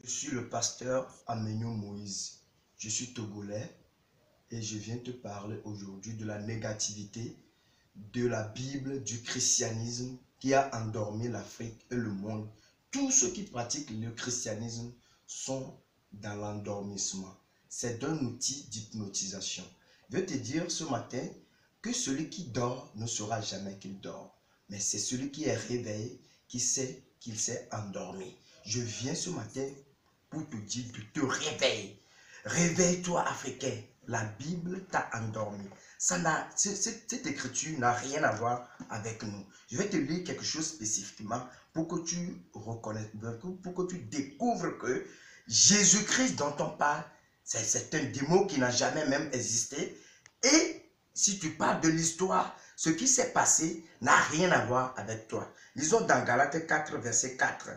Je suis le pasteur Amenyo Moïse. Je suis togolais et je viens te parler aujourd'hui de la négativité de la Bible, du christianisme qui a endormi l'Afrique et le monde. Tous ceux qui pratiquent le christianisme sont dans l'endormissement. C'est un outil d'hypnotisation. Je vais te dire ce matin que celui qui dort ne saura jamais qu'il dort. Mais c'est celui qui est réveillé qui sait qu'il s'est endormi. Je viens ce matin pour te dire de te réveiller. Réveille-toi, Africain. La Bible t'a endormi. Cette écriture n'a rien à voir avec nous. Je vais te lire quelque chose spécifiquement pour que tu reconnaisses, pour que tu découvres que Jésus-Christ dont on parle, c'est un démon qui n'a jamais même existé. Et si tu parles de l'histoire, ce qui s'est passé n'a rien à voir avec toi. Lisons dans Galates 4, verset 4.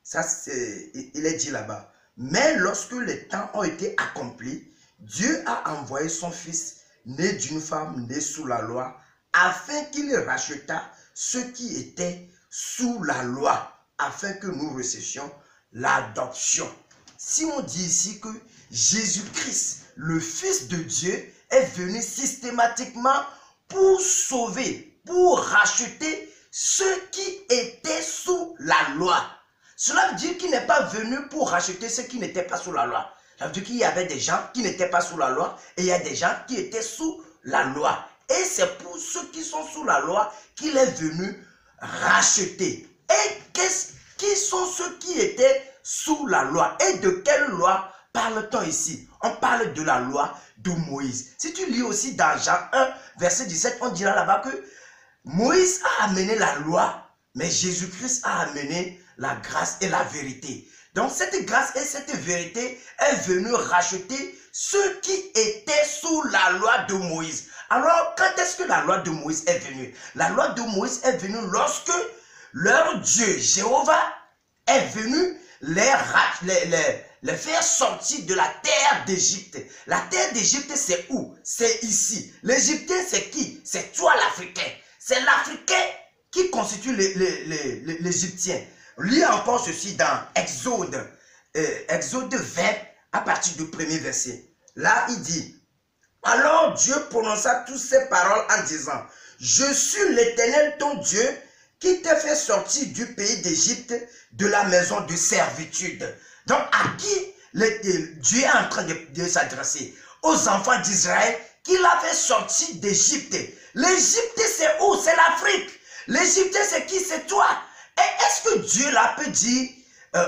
Ça, il est dit là-bas. Mais lorsque les temps ont été accomplis, Dieu a envoyé son Fils, né d'une femme née sous la loi, afin qu'il racheta ceux qui étaient sous la loi, afin que nous recevions l'adoption. Si on dit ici que Jésus-Christ, le Fils de Dieu, est venu systématiquement pour sauver, pour racheter ceux qui étaient sous la loi. Cela veut dire qu'il n'est pas venu pour racheter ceux qui n'étaient pas sous la loi. Ça veut dire qu'il y avait des gens qui n'étaient pas sous la loi et il y a des gens qui étaient sous la loi. Et c'est pour ceux qui sont sous la loi qu'il est venu racheter. Et qui sont ceux qui étaient sous la loi? Et de quelle loi parle-t-on ici? On parle de la loi de Moïse. Si tu lis aussi dans Jean 1, verset 17, on dira là-bas que Moïse a amené la loi, mais Jésus-Christ a amené la grâce et la vérité. Donc cette grâce et cette vérité est venue racheter ceux qui étaient sous la loi de Moïse. Alors quand est-ce que la loi de Moïse est venue? La loi de Moïse est venue lorsque leur Dieu, Jéhovah, est venu les faire sortir de la terre d'Égypte. La terre d'Égypte, c'est où? C'est ici. L'Égyptien, c'est qui? C'est toi l'Africain. C'est l'Africain qui constitue l'Égyptien. Lis encore ceci dans Exode 20 à partir du premier verset. Là, il dit, alors Dieu prononça toutes ces paroles en disant, je suis l'Éternel ton Dieu qui t'a fait sortir du pays d'Égypte de la maison de servitude. Donc, à qui Dieu est en train de s'adresser? Aux enfants d'Israël qu'il a fait sortir d'Égypte. L'Égypte, c'est où? C'est l'Afrique. L'Égypte, c'est qui? C'est toi. Et est-ce que Dieu là peut dire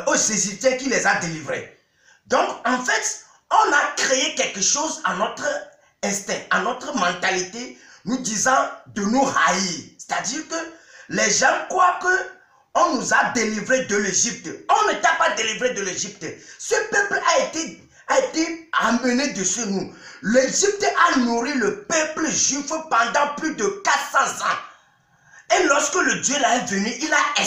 aux Égyptiens qu'il les a délivrés? Donc, en fait, on a créé quelque chose à notre instinct, à notre mentalité, nous disant de nous haïr. C'est-à-dire que les gens croient que on nous a délivrés de l'Égypte. On ne t'a pas délivré de l'Égypte. Ce peuple a été amené de chez nous. L'Égypte a nourri le peuple juif pendant plus de 400 ans. Et lorsque le Dieu là est venu, il a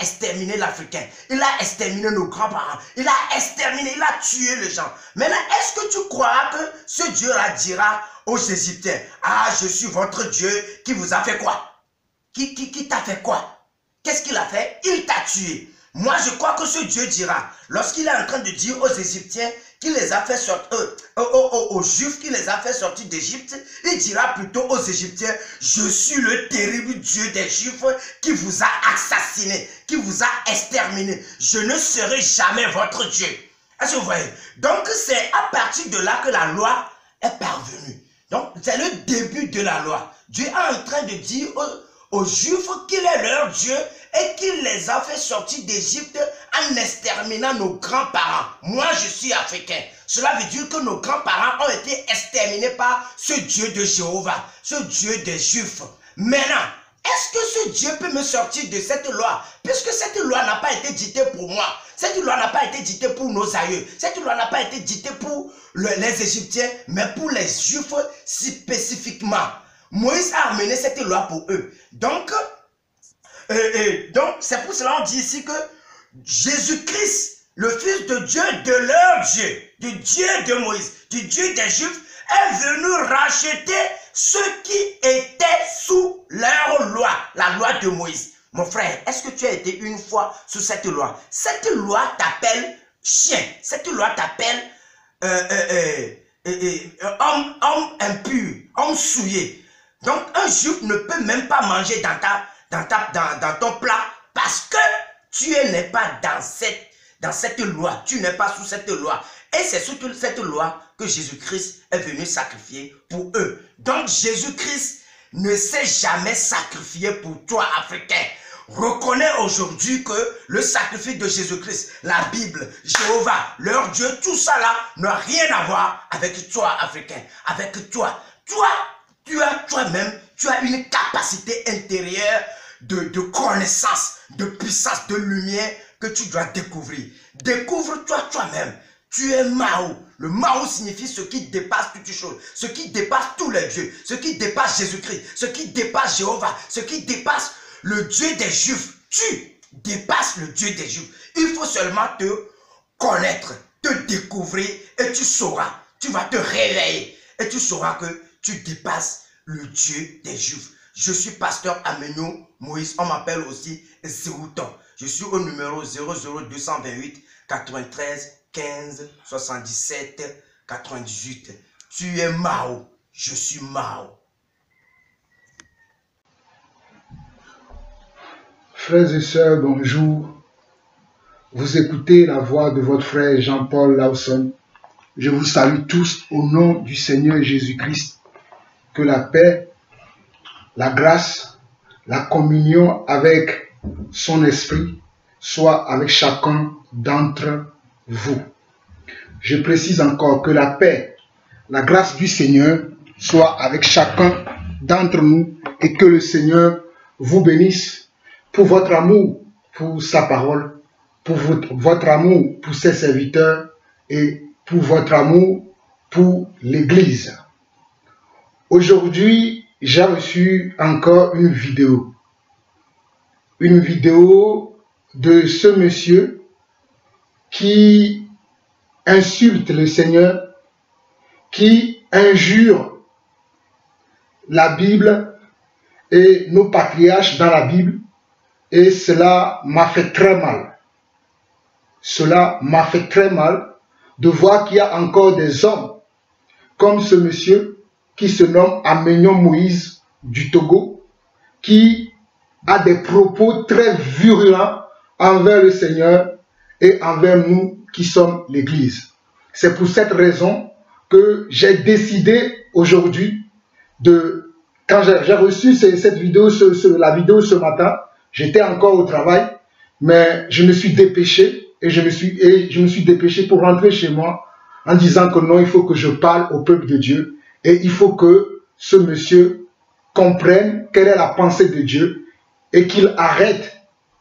exterminé l'Africain. Il a exterminé nos grands-parents. Il a exterminé, il a tué les gens. Maintenant, est-ce que tu crois que ce Dieu là dira aux Égyptiens, ah, je suis votre Dieu qui vous a fait quoi? Qui t'a fait quoi? Qu'est-ce qu'il a fait? Il t'a tué. Moi, je crois que ce Dieu dira, lorsqu'il est en train de dire aux Égyptiens qu'il les a fait sortir, aux Juifs qu'il les a fait sortir d'Égypte, il dira plutôt aux Égyptiens, je suis le terrible Dieu des Juifs qui vous a assassiné, qui vous a exterminé. Je ne serai jamais votre Dieu. Est-ce que vous voyez? Donc, c'est à partir de là que la loi est parvenue. Donc, c'est le début de la loi. Dieu est en train de dire aux Juifs qu'il est leur Dieu et qu'il les a fait sortir d'Égypte en exterminant nos grands-parents. Moi, je suis africain. Cela veut dire que nos grands-parents ont été exterminés par ce Dieu de Jéhovah, ce Dieu des Juifs. Maintenant, est-ce que ce Dieu peut me sortir de cette loi? Puisque cette loi n'a pas été dictée pour moi. Cette loi n'a pas été dictée pour nos aïeux. Cette loi n'a pas été dictée pour les Égyptiens, mais pour les Juifs spécifiquement. Moïse a amené cette loi pour eux. Donc c'est pour cela qu'on dit ici que Jésus-Christ, le Fils de Dieu, de leur Dieu, du Dieu de Moïse, du Dieu des Juifs, est venu racheter ceux qui étaient sous leur loi, la loi de Moïse. Mon frère, est-ce que tu as été une fois sous cette loi? Cette loi t'appelle chien. Cette loi t'appelle homme impur, homme souillé. Donc, un juif ne peut même pas manger dans ton plat parce que tu n'es pas dans cette loi. Tu n'es pas sous cette loi. Et c'est sous cette loi que Jésus-Christ est venu sacrifier pour eux. Donc, Jésus-Christ ne s'est jamais sacrifié pour toi, Africain. Reconnais aujourd'hui que le sacrifice de Jésus-Christ, la Bible, Jéhovah, leur Dieu, tout ça là n'a rien à voir avec toi, Africain. Avec toi. Toi, tu as toi-même, tu as une capacité intérieure de connaissance, de puissance, de lumière que tu dois découvrir. Découvre-toi toi-même. Tu es Mao. Le Mao signifie ce qui dépasse toutes choses, ce qui dépasse tous les dieux, ce qui dépasse Jésus-Christ, ce qui dépasse Jéhovah, ce qui dépasse le Dieu des Juifs. Tu dépasses le Dieu des Juifs. Il faut seulement te connaître, te découvrir et tu sauras. Tu vas te réveiller et tu sauras que tu dépasses le Dieu des Juifs. Je suis pasteur Amenyo Moïse. On m'appelle aussi Zérouton. Je suis au numéro 00228 93 15 77 98. Tu es Mao. Je suis Mao. Frères et sœurs, bonjour. Vous écoutez la voix de votre frère Jean-Paul Lawson. Je vous salue tous au nom du Seigneur Jésus-Christ. Que la paix, la grâce, la communion avec son esprit soit avec chacun d'entre vous. Je précise encore que la paix, la grâce du Seigneur soit avec chacun d'entre nous et que le Seigneur vous bénisse pour votre amour pour sa parole, pour votre amour pour ses serviteurs et pour votre amour pour l'Église. Aujourd'hui, j'ai reçu encore une vidéo de ce monsieur qui insulte le Seigneur, qui injure la Bible et nos patriarches dans la Bible, et cela m'a fait très mal. Cela m'a fait très mal de voir qu'il y a encore des hommes comme ce monsieur qui se nomme Amenyo Moïse du Togo, qui a des propos très virulents envers le Seigneur et envers nous qui sommes l'Église. C'est pour cette raison que j'ai décidé aujourd'hui quand j'ai reçu cette vidéo, la vidéo ce matin, j'étais encore au travail, mais je me suis dépêché et je me suis dépêché pour rentrer chez moi en disant que non, il faut que je parle au peuple de Dieu et il faut que ce monsieur comprenne quelle est la pensée de Dieu et qu'il arrête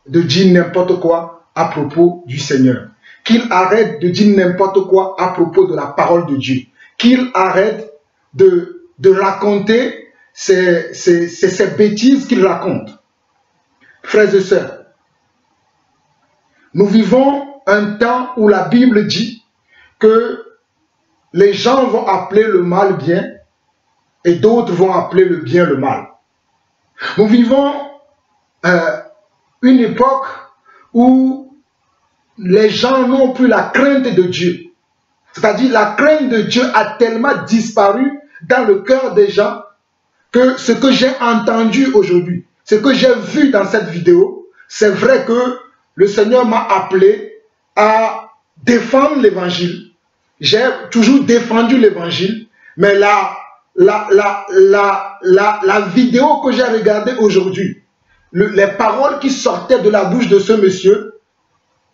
de dire n'importe quoi à propos du Seigneur. Qu'il arrête de dire n'importe quoi à propos de la parole de Dieu. Qu'il arrête de raconter ces bêtises qu'il raconte. Frères et sœurs, nous vivons un temps où la Bible dit que les gens vont appeler le mal bien et d'autres vont appeler le bien le mal. Nous vivons une époque où les gens n'ont plus la crainte de Dieu. C'est-à-dire la crainte de Dieu a tellement disparu dans le cœur des gens que ce que j'ai entendu aujourd'hui, ce que j'ai vu dans cette vidéo, c'est vrai que le Seigneur m'a appelé à défendre l'évangile. J'ai toujours défendu l'évangile, mais la vidéo que j'ai regardée aujourd'hui, les paroles qui sortaient de la bouche de ce monsieur,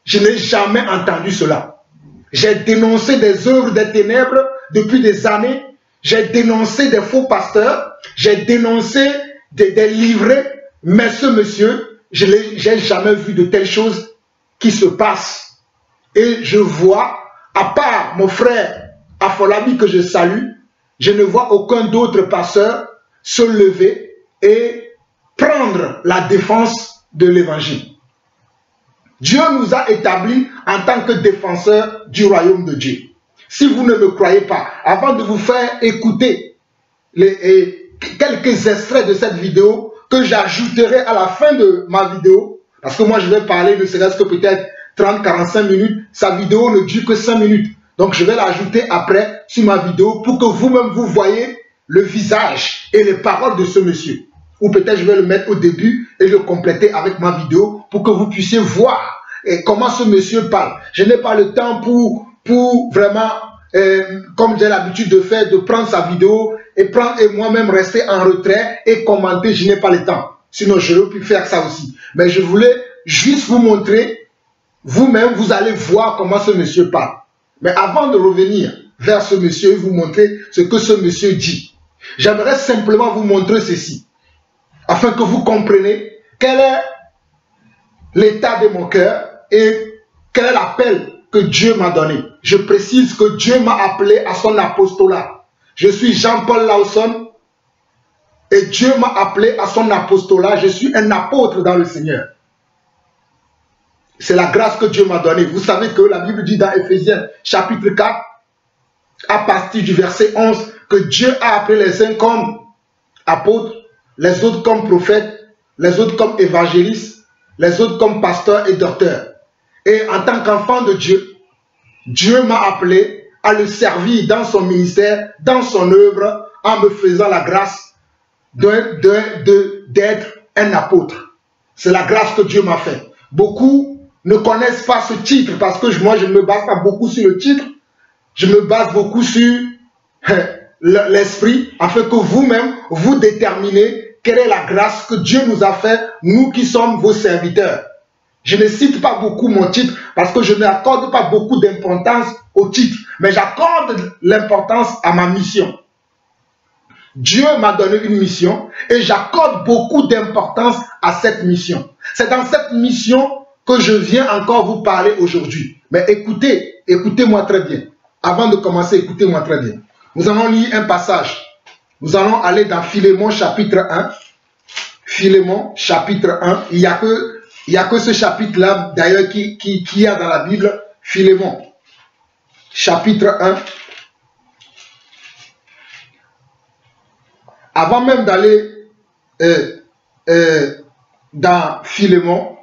je n'ai jamais entendu cela. J'ai dénoncé des œuvres des ténèbres depuis des années. J'ai dénoncé des faux pasteurs. J'ai dénoncé des livrets. Mais ce monsieur, je n'ai jamais vu de telles choses qui se passent. Et je vois, à part mon frère Afolabi que je salue, je ne vois aucun d'autre pasteur se lever et prendre la défense de l'évangile. Dieu nous a établis en tant que défenseurs du royaume de Dieu. Si vous ne me croyez pas, avant de vous faire écouter quelques extraits de cette vidéo que j'ajouterai à la fin de ma vidéo, parce que moi je vais parler ne serait-ce que peut-être 30-45 minutes, sa vidéo ne dure que 5 minutes. Donc je vais l'ajouter après sur ma vidéo pour que vous-même vous voyez le visage et les paroles de ce monsieur. Ou peut-être je vais le mettre au début et le compléter avec ma vidéo pour que vous puissiez voir comment ce monsieur parle. Je n'ai pas le temps pour vraiment, comme j'ai l'habitude de faire, de prendre sa vidéo et moi-même rester en retrait et commenter. Je n'ai pas le temps. Sinon, j'aurais pu faire ça aussi. Mais je voulais juste vous montrer, vous-même, vous allez voir comment ce monsieur parle. Mais avant de revenir vers ce monsieur et vous montrer ce que ce monsieur dit, j'aimerais simplement vous montrer ceci, afin que vous compreniez quel est l'état de mon cœur et quel est l'appel que Dieu m'a donné. Je précise que Dieu m'a appelé à son apostolat. Je suis Jean-Paul Lawson et Dieu m'a appelé à son apostolat. Je suis un apôtre dans le Seigneur. C'est la grâce que Dieu m'a donnée. Vous savez que la Bible dit dans Éphésiens chapitre 4, à partir du verset 11, que Dieu a appelé les uns comme apôtres, les autres comme prophètes, les autres comme évangélistes, les autres comme pasteurs et docteurs. Et en tant qu'enfant de Dieu, Dieu m'a appelé à le servir dans son ministère, dans son œuvre, en me faisant la grâce d'être un apôtre. C'est la grâce que Dieu m'a faite. Beaucoup ne connaissent pas ce titre parce que moi je ne me base pas beaucoup sur le titre. Je me base beaucoup sur l'esprit afin que vous-même vous déterminez quelle est la grâce que Dieu nous a fait, nous qui sommes vos serviteurs. Je ne cite pas beaucoup mon titre parce que je n'accorde pas beaucoup d'importance au titre, mais j'accorde l'importance à ma mission. Dieu m'a donné une mission et j'accorde beaucoup d'importance à cette mission. C'est dans cette mission que je viens encore vous parler aujourd'hui. Mais écoutez-moi très bien. Avant de commencer, écoutez-moi très bien. Nous allons lire un passage. Nous allons aller dans Philémon chapitre 1. Philémon chapitre 1. Il n'y a que ce chapitre-là, d'ailleurs, qui y a dans la Bible. Philémon chapitre 1. Avant même d'aller dans Philémon,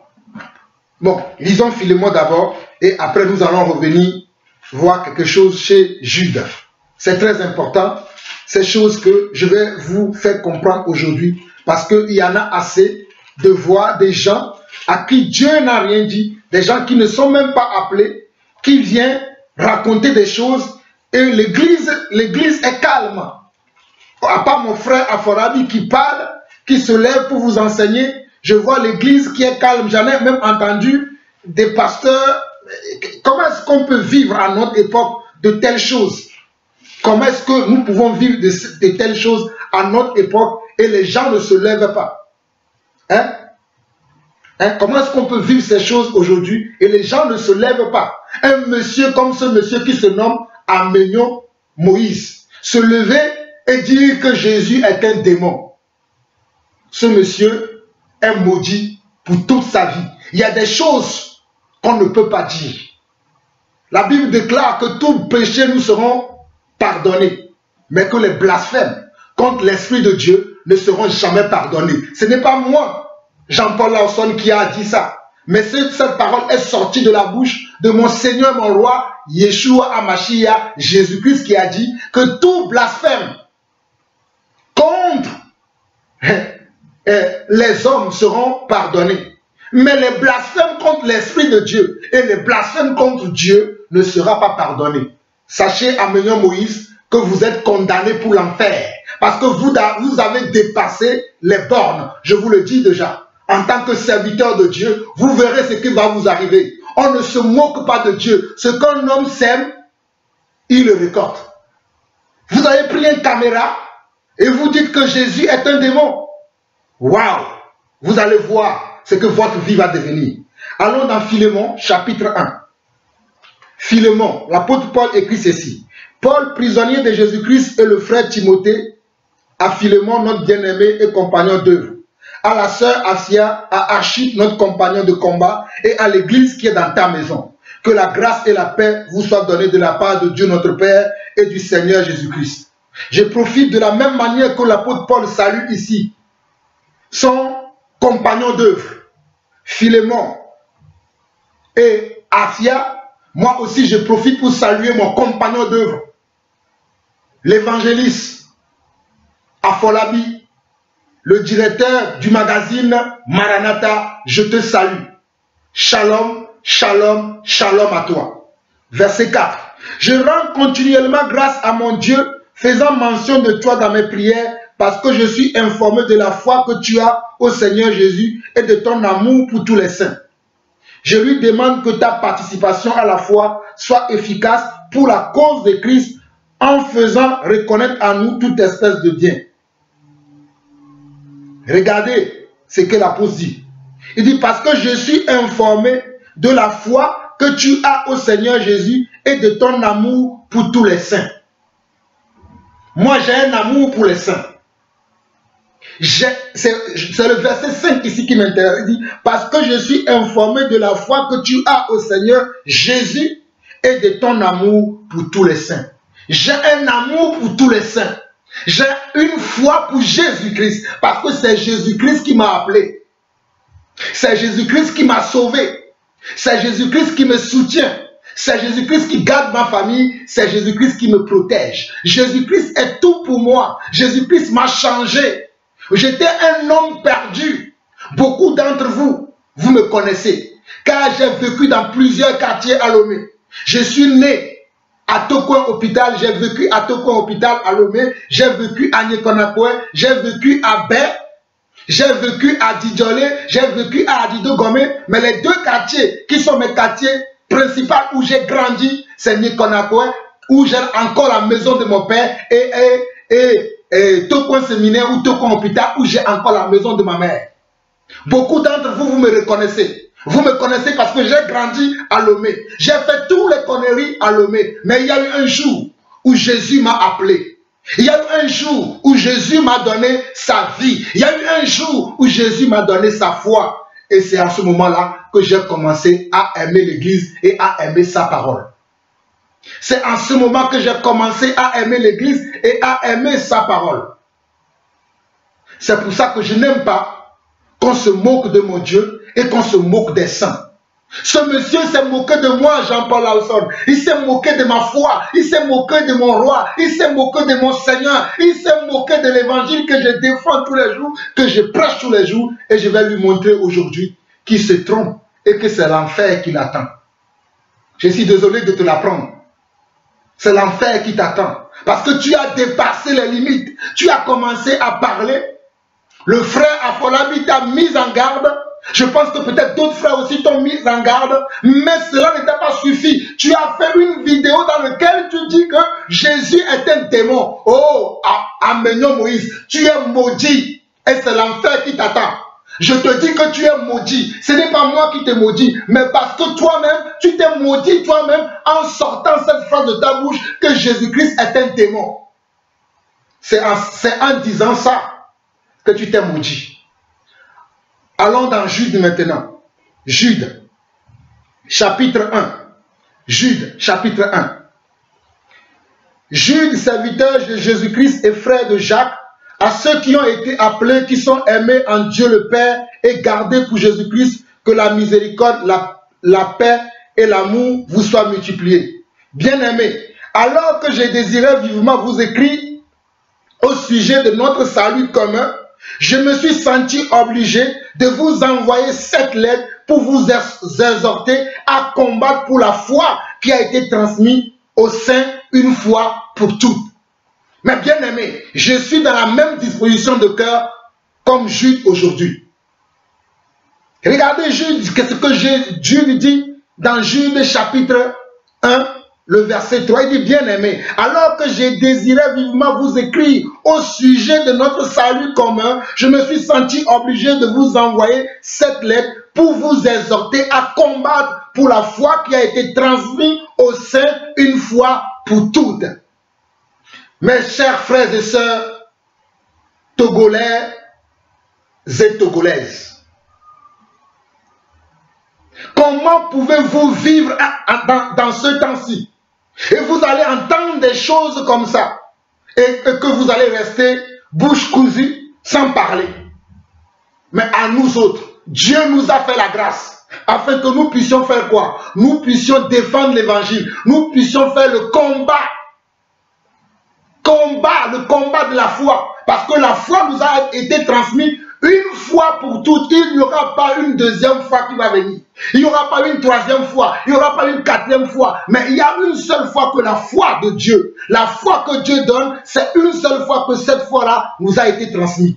bon, lisons Philémon d'abord et après nous allons revenir voir quelque chose chez Jude. C'est très important, ces choses que je vais vous faire comprendre aujourd'hui parce qu'il y en a assez de voir des gens à qui Dieu n'a rien dit, des gens qui ne sont même pas appelés, qui viennent raconter des choses et l'église est calme. À part mon frère Aforabi qui parle, qui se lève pour vous enseigner, je vois l'église qui est calme. J'en ai même entendu des pasteurs. Comment est-ce qu'on peut vivre à notre époque de telles choses? Comment est-ce que nous pouvons vivre de telles choses à notre époque et les gens ne se lèvent pas? Comment est-ce qu'on peut vivre ces choses aujourd'hui et les gens ne se lèvent pas? Un monsieur comme ce monsieur qui se nomme Aménion Moïse se lever et dire que Jésus est un démon. Ce monsieur est maudit pour toute sa vie. Il y a des choses qu'on ne peut pas dire. La Bible déclare que tout péché nous seront pardonnés, mais que les blasphèmes contre l'Esprit de Dieu ne seront jamais pardonnés. Ce n'est pas moi, Jean-Paul Lawson, qui a dit ça, mais cette parole est sortie de la bouche de mon Seigneur, mon roi, Yeshua HaMashiach, Jésus-Christ, qui a dit que tout blasphème contre les hommes seront pardonnés. Mais les blasphèmes contre l'Esprit de Dieu et les blasphèmes contre Dieu ne seront pas pardonnés. Sachez, Aménion Moïse, que vous êtes condamné pour l'enfer. Parce que vous avez dépassé les bornes. Je vous le dis déjà. En tant que serviteur de Dieu, vous verrez ce qui va vous arriver. On ne se moque pas de Dieu. Ce qu'un homme sème, il le récolte. Vous avez pris une caméra et vous dites que Jésus est un démon. Waouh! Vous allez voir ce que votre vie va devenir. Allons dans Philémon, chapitre 1. Philémon, l'apôtre Paul écrit ceci. Paul, prisonnier de Jésus-Christ, et le frère Timothée, à Philémon, notre bien-aimé et compagnon d'œuvre, à la sœur Asia, à Archip, notre compagnon de combat, et à l'église qui est dans ta maison. Que la grâce et la paix vous soient données de la part de Dieu notre Père et du Seigneur Jésus-Christ. Je profite de la même manière que l'apôtre Paul salue ici son compagnon d'œuvre, Philémon et Aphia, moi aussi je profite pour saluer mon compagnon d'œuvre, l'évangéliste Afolabi, le directeur du magazine Maranatha, je te salue. Shalom, shalom, shalom à toi. Verset 4. Je rends continuellement grâce à mon Dieu, faisant mention de toi dans mes prières, parce que je suis informé de la foi que tu as au Seigneur Jésus et de ton amour pour tous les saints. Je lui demande que ta participation à la foi soit efficace pour la cause de Christ, en faisant reconnaître à nous toute espèce de bien. Regardez ce que l'apôtre dit. Il dit, parce que je suis informé de la foi que tu as au Seigneur Jésus et de ton amour pour tous les saints. Moi, j'ai un amour pour les saints. C'est le verset 5 ici qui m'intéresse. Il dit, parce que je suis informé de la foi que tu as au Seigneur Jésus et de ton amour pour tous les saints. J'ai un amour pour tous les saints. J'ai une foi pour Jésus-Christ, parce que c'est Jésus-Christ qui m'a appelé. C'est Jésus-Christ qui m'a sauvé. C'est Jésus-Christ qui me soutient. C'est Jésus-Christ qui garde ma famille. C'est Jésus-Christ qui me protège. Jésus-Christ est tout pour moi. Jésus-Christ m'a changé. J'étais un homme perdu. Beaucoup d'entre vous, vous me connaissez, car j'ai vécu dans plusieurs quartiers à Lomé. Je suis né à Tokoin Hôpital, j'ai vécu à Tokoin Hôpital à Lomé, j'ai vécu à Nyekonakwe, j'ai vécu à Bé, j'ai vécu à Didjolé, j'ai vécu à Adido Gomé, mais les deux quartiers qui sont mes quartiers principaux où j'ai grandi, c'est Nyekonakwe, où j'ai encore la maison de mon père, et Tokoin Séminaire ou Tokoin Hôpital, où j'ai encore la maison de ma mère. Beaucoup d'entre vous, vous me reconnaissez. Vous me connaissez parce que j'ai grandi à Lomé. J'ai fait toutes les conneries à Lomé. Mais il y a eu un jour où Jésus m'a appelé. Il y a eu un jour où Jésus m'a donné sa vie. Il y a eu un jour où Jésus m'a donné sa foi. Et c'est à ce moment-là que j'ai commencé à aimer l'Église et à aimer sa parole. C'est en ce moment que j'ai commencé à aimer l'Église et à aimer sa parole. C'est pour ça que je n'aime pas qu'on se moque de mon Dieu et qu'on se moque des saints. Ce monsieur s'est moqué de moi, Jean-Paul Lawson. Il s'est moqué de ma foi. Il s'est moqué de mon roi. Il s'est moqué de mon Seigneur. Il s'est moqué de l'évangile que je défends tous les jours, que je prêche tous les jours. Et je vais lui montrer aujourd'hui qu'il se trompe et que c'est l'enfer qui l'attend. Je suis désolé de te l'apprendre. C'est l'enfer qui t'attend. Parce que tu as dépassé les limites. Tu as commencé à parler. Le frère Afolabi t'a mis en garde. Je pense que peut-être d'autres frères aussi t'ont mis en garde. Mais cela ne t'a pas suffi. Tu as fait une vidéo dans laquelle tu dis que Jésus est un démon. Oh, Aménion Moïse, tu es maudit. Et c'est l'enfer qui t'attend. Je te dis que tu es maudit. Ce n'est pas moi qui t'ai maudit, mais parce que toi-même, tu t'es maudit toi-même en sortant cette phrase de ta bouche que Jésus-Christ est un démon. C'est en disant ça que tu t'es maudit. Allons dans Jude maintenant. Jude, chapitre 1. Jude, chapitre 1. Jude, serviteur de Jésus-Christ et frère de Jacques, à ceux qui ont été appelés, qui sont aimés en Dieu le Père et gardés pour Jésus-Christ, que la miséricorde, la paix et l'amour vous soient multipliés. Bien-aimés, alors que j'ai désiré vivement vous écrire au sujet de notre salut commun, je me suis senti obligé de vous envoyer cette lettre pour vous exhorter à combattre pour la foi qui a été transmise aux saints une fois pour toutes. Mais bien aimé, je suis dans la même disposition de cœur comme Jude aujourd'hui. Regardez Jude, qu'est-ce que Jude dit dans Jude chapitre 1, le verset 3, il dit, bien aimé, alors que j'ai désiré vivement vous écrire au sujet de notre salut commun, je me suis senti obligé de vous envoyer cette lettre pour vous exhorter à combattre pour la foi qui a été transmise aux saints une fois pour toutes. Mes chers frères et sœurs, Togolais et Togolaises, comment pouvez-vous vivre dans ce temps-ci? Et vous allez entendre des choses comme ça. Et que vous allez rester bouche cousue sans parler. Mais à nous autres, Dieu nous a fait la grâce afin que nous puissions faire quoi? Nous puissions défendre l'évangile. Nous puissions faire le combat. Le combat de la foi. Parce que la foi nous a été transmise une fois pour toutes. Il n'y aura pas une deuxième fois qui va venir. Il n'y aura pas une troisième fois. Il n'y aura pas une quatrième fois. Mais il y a une seule fois que la foi de Dieu, la foi que Dieu donne, c'est une seule fois que cette foi-là nous a été transmise.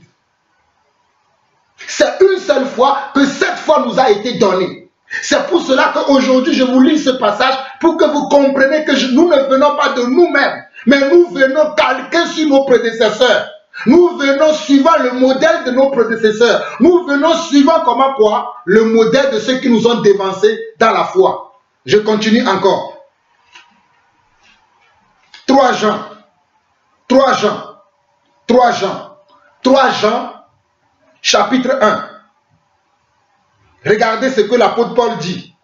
C'est une seule fois que cette foi nous a été donnée. C'est pour cela qu'aujourd'hui, je vous lis ce passage pour que vous compreniez que nous ne venons pas de nous-mêmes, mais nous venons calquer sur nos prédécesseurs. Nous venons suivant le modèle de nos prédécesseurs. Nous venons suivant comment quoi? Le modèle de ceux qui nous ont dévancés dans la foi. Je continue encore. 3 Jean, chapitre 1. Regardez ce que l'apôtre Paul dit.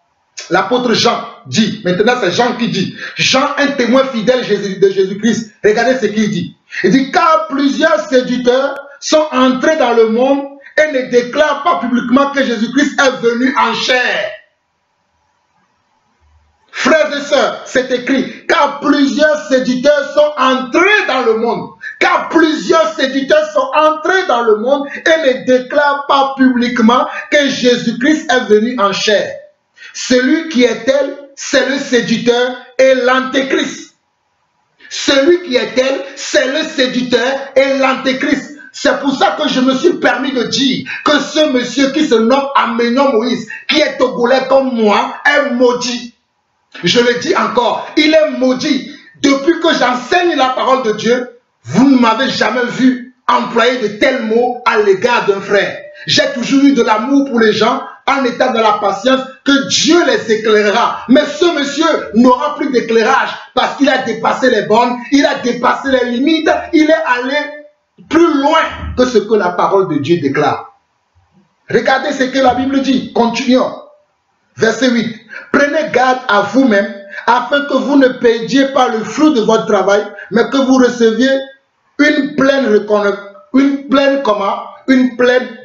L'apôtre Jean dit. Maintenant, c'est Jean qui dit. Jean, un témoin fidèle de Jésus-Christ. Regardez ce qu'il dit. Il dit, car plusieurs séducteurs sont entrés dans le monde et ne déclarent pas publiquement que Jésus-Christ est venu en chair. Frères et sœurs, c'est écrit, car plusieurs séducteurs sont entrés dans le monde. Car plusieurs séducteurs sont entrés dans le monde et ne déclarent pas publiquement que Jésus-Christ est venu en chair. Celui qui est tel, c'est le séducteur et l'antéchrist. Celui qui est tel, c'est le séducteur et l'antéchrist. C'est pour ça que je me suis permis de dire que ce monsieur qui se nomme Amenion Moïse, qui est togolais comme moi, est maudit. Je le dis encore, il est maudit. Depuis que j'enseigne la parole de Dieu, vous ne m'avez jamais vu employer de tels mots à l'égard d'un frère. J'ai toujours eu de l'amour pour les gens en étant dans la patience que Dieu les éclairera. Mais ce monsieur n'aura plus d'éclairage parce qu'il a dépassé les bornes, il a dépassé les limites, il est allé plus loin que ce que la parole de Dieu déclare. Regardez ce que la Bible dit. Continuons. Verset 8. Prenez garde à vous-même afin que vous ne perdiez pas le fruit de votre travail, mais que vous receviez une pleine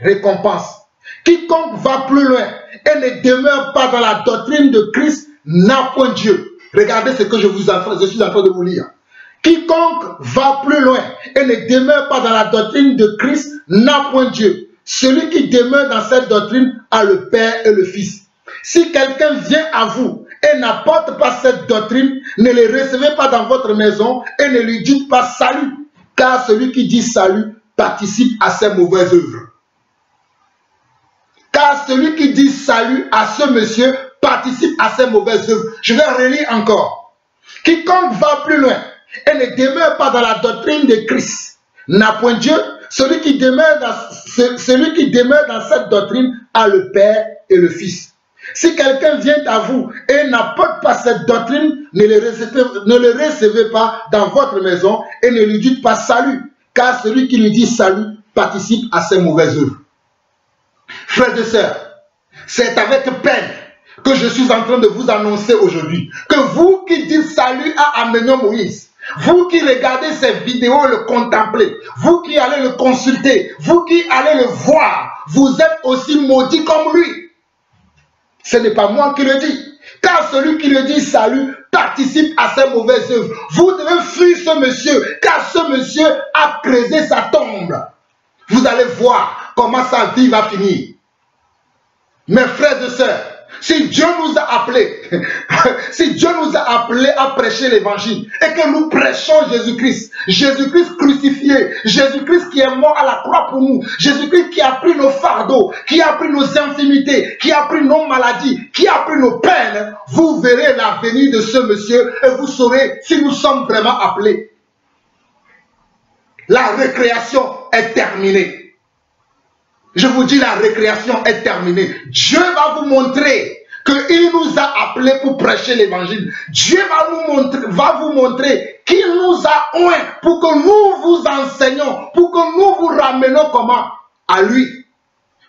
récompense. Quiconque va plus loin et ne demeure pas dans la doctrine de Christ n'a point Dieu. Regardez ce que je suis en train de vous lire. Quiconque va plus loin et ne demeure pas dans la doctrine de Christ n'a point Dieu. Celui qui demeure dans cette doctrine a le Père et le Fils. Si quelqu'un vient à vous et n'apporte pas cette doctrine, ne le recevez pas dans votre maison et ne lui dites pas salut, car celui qui dit salut participe à ses mauvaises œuvres. Car celui qui dit salut à ce monsieur participe à ses mauvaises œuvres. Je vais relire encore. Quiconque va plus loin et ne demeure pas dans la doctrine de Christ n'a point Dieu. Celui qui demeure dans cette doctrine a le Père et le Fils. Si quelqu'un vient à vous et n'apporte pas cette doctrine, ne le recevez pas dans votre maison et ne lui dites pas salut, car celui qui lui dit salut participe à ses mauvaises œuvres. Frères et sœurs, c'est avec peine que je suis en train de vous annoncer aujourd'hui que vous qui dites salut à Amenion Moïse, vous qui regardez ces vidéos, le contempler, vous qui allez le consulter, vous qui allez le voir, vous êtes aussi maudits comme lui. Ce n'est pas moi qui le dis. Car celui qui le dit salut participe à ses mauvaises œuvres. Vous devez fuir ce monsieur, car ce monsieur a creusé sa tombe. Vous allez voir comment sa vie va finir. Mes frères et sœurs, si Dieu nous a appelés, à prêcher l'évangile et que nous prêchons Jésus-Christ, Jésus-Christ crucifié, Jésus-Christ qui est mort à la croix pour nous, Jésus-Christ qui a pris nos fardeaux, qui a pris nos infirmités, qui a pris nos maladies, qui a pris nos peines, vous verrez la venue de ce monsieur et vous saurez si nous sommes vraiment appelés. La récréation est terminée. Je vous dis, la récréation est terminée. Dieu va vous montrer qu'il nous a appelés pour prêcher l'évangile. Dieu va vous montrer qu'il nous a oints pour que nous vous enseignons, pour que nous vous ramenions comment? À lui.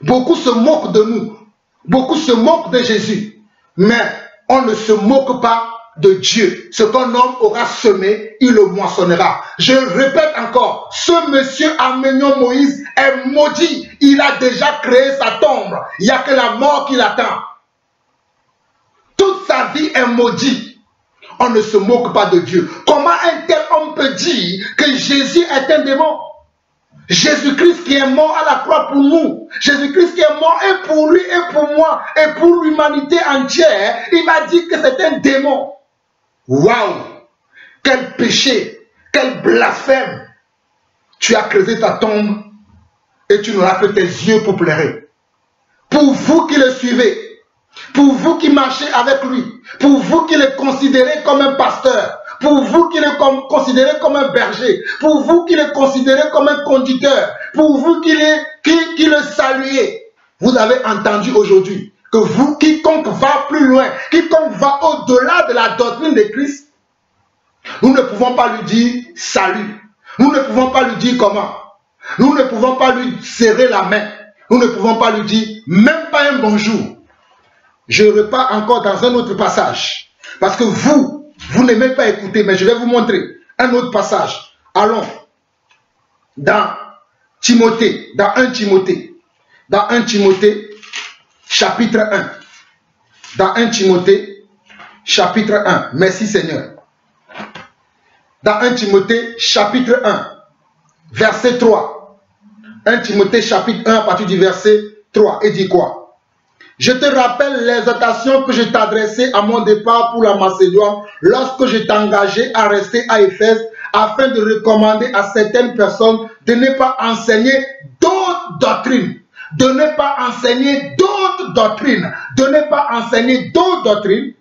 Beaucoup se moquent de nous. Beaucoup se moquent de Jésus. Mais on ne se moque pas de Dieu. Ce qu'un homme aura semé, il le moissonnera. Je répète encore, ce monsieur Amenion Moïse est maudit. Il a déjà créé sa tombe. Il n'y a que la mort qui l'attend. Toute sa vie est maudite. On ne se moque pas de Dieu. Comment un tel homme peut dire que Jésus est un démon? Jésus-Christ qui est mort à la croix pour nous. Jésus-Christ qui est mort et pour lui et pour moi et pour l'humanité entière. Il va dire que c'est un démon. Waouh! Quel péché! Quel blasphème! Tu as creusé ta tombe et tu n'auras que tes yeux pour pleurer. Pour vous qui le suivez, pour vous qui marchez avec lui, pour vous qui le considérez comme un pasteur, pour vous qui le considérez comme un berger, pour vous qui le considérez comme un conducteur, pour vous qui le saluez, vous avez entendu aujourd'hui que vous, quiconque va plus loin, quiconque va au-delà de la doctrine de Christ, nous ne pouvons pas lui dire salut. Nous ne pouvons pas lui dire comment. Nous ne pouvons pas lui serrer la main. Nous ne pouvons pas lui dire même pas un bonjour. Je repars encore dans un autre passage. Parce que vous n'aimez pas écouter, mais je vais vous montrer un autre passage. Allons dans Timothée, dans 1 Timothée. Dans 1 Timothée, chapitre 1. Dans 1 Timothée, chapitre 1. Merci Seigneur. Dans 1 Timothée, chapitre 1, verset 3. 1 Timothée, chapitre 1, à partir du verset 3. Et dit quoi? Je te rappelle l'exhortation que je t'adressais à mon départ pour la Macédoine, lorsque je t'engageais à rester à Éphèse, afin de recommander à certaines personnes de ne pas enseigner d'autres doctrines. De ne pas enseigner d'autres doctrines. De ne pas enseigner d'autres doctrines.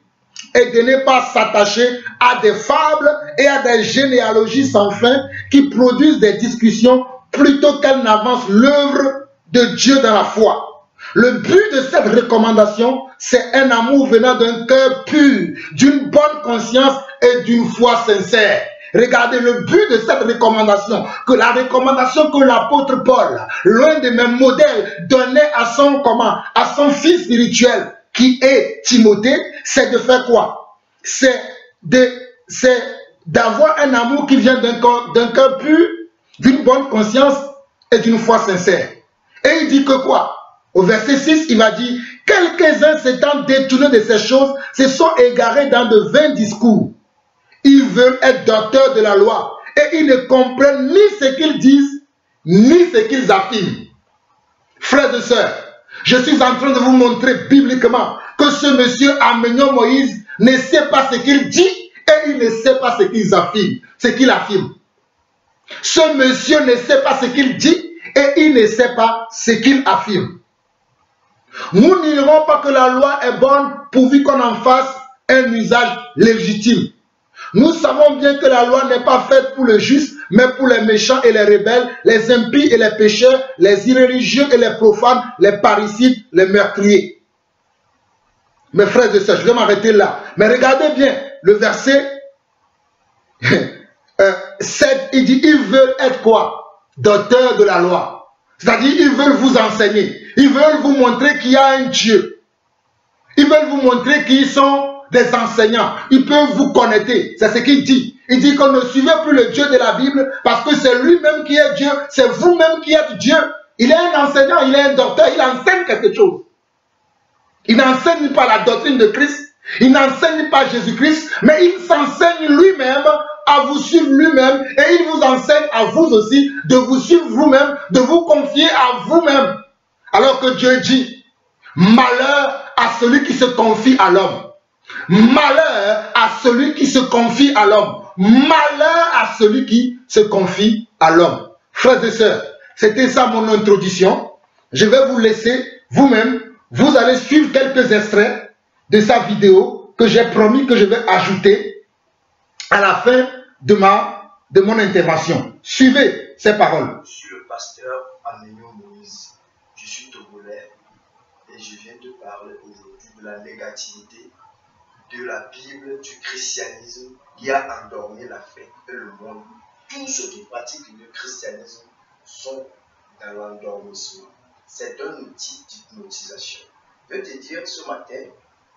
Et de ne pas s'attacher à des fables et à des généalogies sans fin qui produisent des discussions plutôt qu'elles n'avancent l'œuvre de Dieu dans la foi. Le but de cette recommandation, c'est un amour venant d'un cœur pur, d'une bonne conscience et d'une foi sincère. Regardez le but de cette recommandation, que la recommandation que l'apôtre Paul, l'un de mes modèles, donnait à son fils spirituel, qui est Timothée, c'est de faire quoi? C'est d'avoir un amour qui vient d'un cœur pur, d'une bonne conscience et d'une foi sincère. Et il dit que quoi? Au verset 6, il va dire, quelques-uns s'étant détournés de ces choses, se sont égarés dans de vains discours. Ils veulent être docteurs de la loi et ils ne comprennent ni ce qu'ils disent, ni ce qu'ils affirment. Frères et sœurs, je suis en train de vous montrer bibliquement que ce monsieur Amenion Moïse ne sait pas ce qu'il dit et il ne sait pas ce qu'il affirme. Ce monsieur ne sait pas ce qu'il dit et il ne sait pas ce qu'il affirme. Nous n'irons pas que la loi est bonne pourvu qu'on en fasse un usage légitime. Nous savons bien que la loi n'est pas faite pour le juste, mais pour les méchants et les rebelles, les impies et les pécheurs, les irréligieux et les profanes, les parricides, les meurtriers. Mes frères et sœurs, je vais m'arrêter là. Mais regardez bien le verset 7, il dit, ils veulent être quoi? Docteurs de la loi. C'est-à-dire, ils veulent vous enseigner. Ils veulent vous montrer qu'il y a un Dieu. Ils veulent vous montrer qu'ils sont des enseignants. Ils peuvent vous connecter. C'est ce qu'il dit. Il dit qu'on ne suivait plus le Dieu de la Bible parce que c'est lui-même qui est Dieu. C'est vous-même qui êtes Dieu. Il est un enseignant, il est un docteur. Il enseigne quelque chose. Il n'enseigne pas la doctrine de Christ. Il n'enseigne pas Jésus-Christ. Mais il s'enseigne lui-même à vous suivre lui-même. Et il vous enseigne à vous aussi de vous suivre vous-même, de vous confier à vous-même. Alors que Dieu dit, malheur à celui qui se confie à l'homme. Malheur à celui qui se confie à l'homme. Malheur à celui qui se confie à l'homme. Frères et sœurs, c'était ça mon introduction. Je vais vous laisser vous-même. Vous allez suivre quelques extraits de sa vidéo que j'ai promis que je vais ajouter à la fin de mon intervention. Suivez ces paroles. Je suis le pasteur Amenion Moïse. Je suis togolais et je viens te parler aujourd'hui de la négativité de la Bible, du christianisme qui a endormi l'Afrique et le monde. Tous ceux qui pratiquent le christianisme sont dans l'endormissement. C'est un outil d'hypnotisation. Je veux te dire ce matin